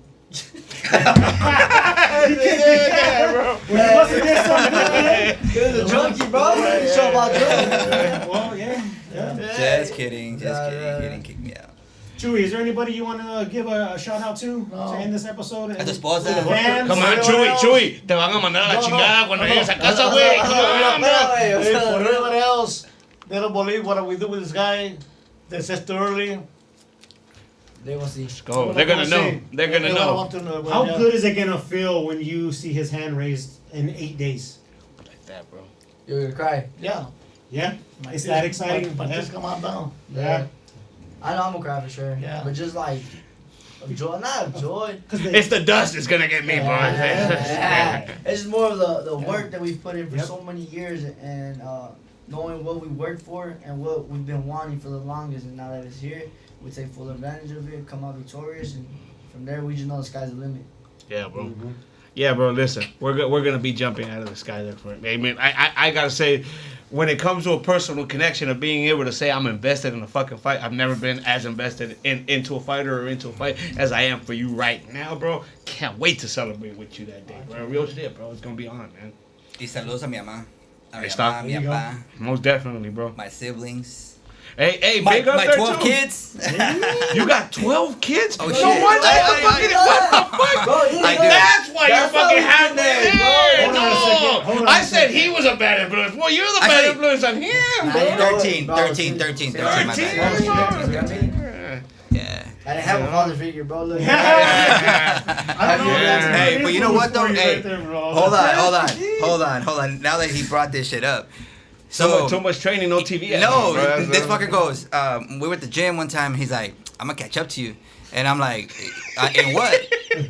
Yeah, bro. Well, you must have did something, man. He was a junkie, bro. Show about drugs. Well, yeah. Just kidding, He didn't kick me out. Chuy, is there anybody you want to give a shout out to end this episode? A tu esposa. To the fans? Come on, Chuy, te van a mandar a la chingada cuando llegues a casa, güey. Come on, bro. Hey, for everybody else, they don't believe what we do with this guy. They says too early. They will see. Go. They're gonna know. They're gonna I know. want to know. How good is it gonna feel when you see his hand raised in 8 days? Like that, bro. You're gonna cry. Yeah. Yeah, it's that exciting. But Yeah. just come on down. Yeah. I know I'm gonna cry for sure. Yeah. But just like joy, not joy. It's the dust that's gonna get me, bro. Yeah. It's just more of the work that we've put in for Yep. so many years and knowing what we worked for and what we've been wanting for the longest, and now that it's here, we take full advantage of it, come out victorious, and from there we just know the sky's the limit. Yeah, bro. Yeah, bro. Listen, we're gonna be jumping out of the sky there for it. I mean, I gotta say, when it comes to a personal connection of being able to say I'm invested in a fucking fight, I've never been as invested into a fighter or into a fight as I am for you right now, bro. Can't wait to celebrate with you that day, bro. Real shit, bro. It's gonna be on, man. Y saludos a mi mamá. A mi Ahí está. mamá, mi There you go. papá, Most definitely, bro. my siblings. Hey, My, big up my there 12 too. kids. You got 12 kids? Oh, No shit. wonder I- the fucking what the fuck? Bro, I do. That's why you're That's why fucking we having did that, it. bro. Hold on a second. Hold on I a said second. he was a bad influence. Well, you're the bad Actually- influence on him, Nah, bro. you know what, 13, bro, 13, see- 13, see, 13, my 13, bad. You know what I mean? Yeah. I didn't have a father figure, bro. Look. I don't know. Yeah. That's Hey, good but you know what, influence though? for you Hey, right there, bro. Hold on. Now that he brought this shit up. Too much training, no TV. No, bro. this fucker goes, we were at the gym one time, he's like, I'm gonna catch up to you. And I'm like, in what?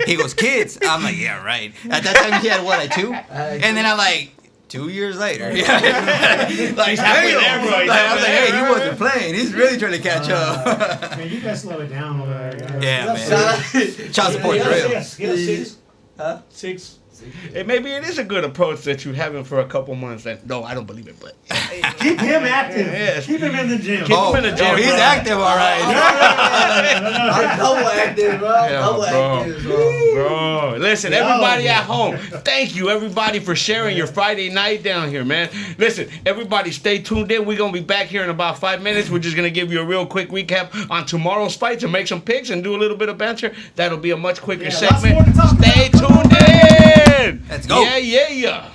He goes, kids. I'm like, yeah, right. At that time, he had what, like 2? And then I'm like, 2 years later. Like, He's halfway there, bro. He's Like, I halfway was like, hey, there. he wasn't playing. He's really trying to catch up. Man, you guys slow it down over there. Yeah, Shout man. out- Child support's real. Yes, yes, yes. Huh? 6. Hey, maybe it is a good approach that you having for a couple months. That no, I don't believe it, but Keep him active. Yes. Keep him in the gym. Keep him in the gym, he's bro. active, all right. I'm double active, bro. Double active, bro. Bro, listen, everybody at home, thank you, everybody, for sharing your Friday night down here, man. Listen, everybody, stay tuned in. We're gonna be back here in about 5 minutes. We're just gonna give you a real quick recap on tomorrow's fights and make some picks and do a little bit of banter. That'll be a much quicker Yeah, lots segment. more to talk Stay about. tuned in. Let's go. Yeah.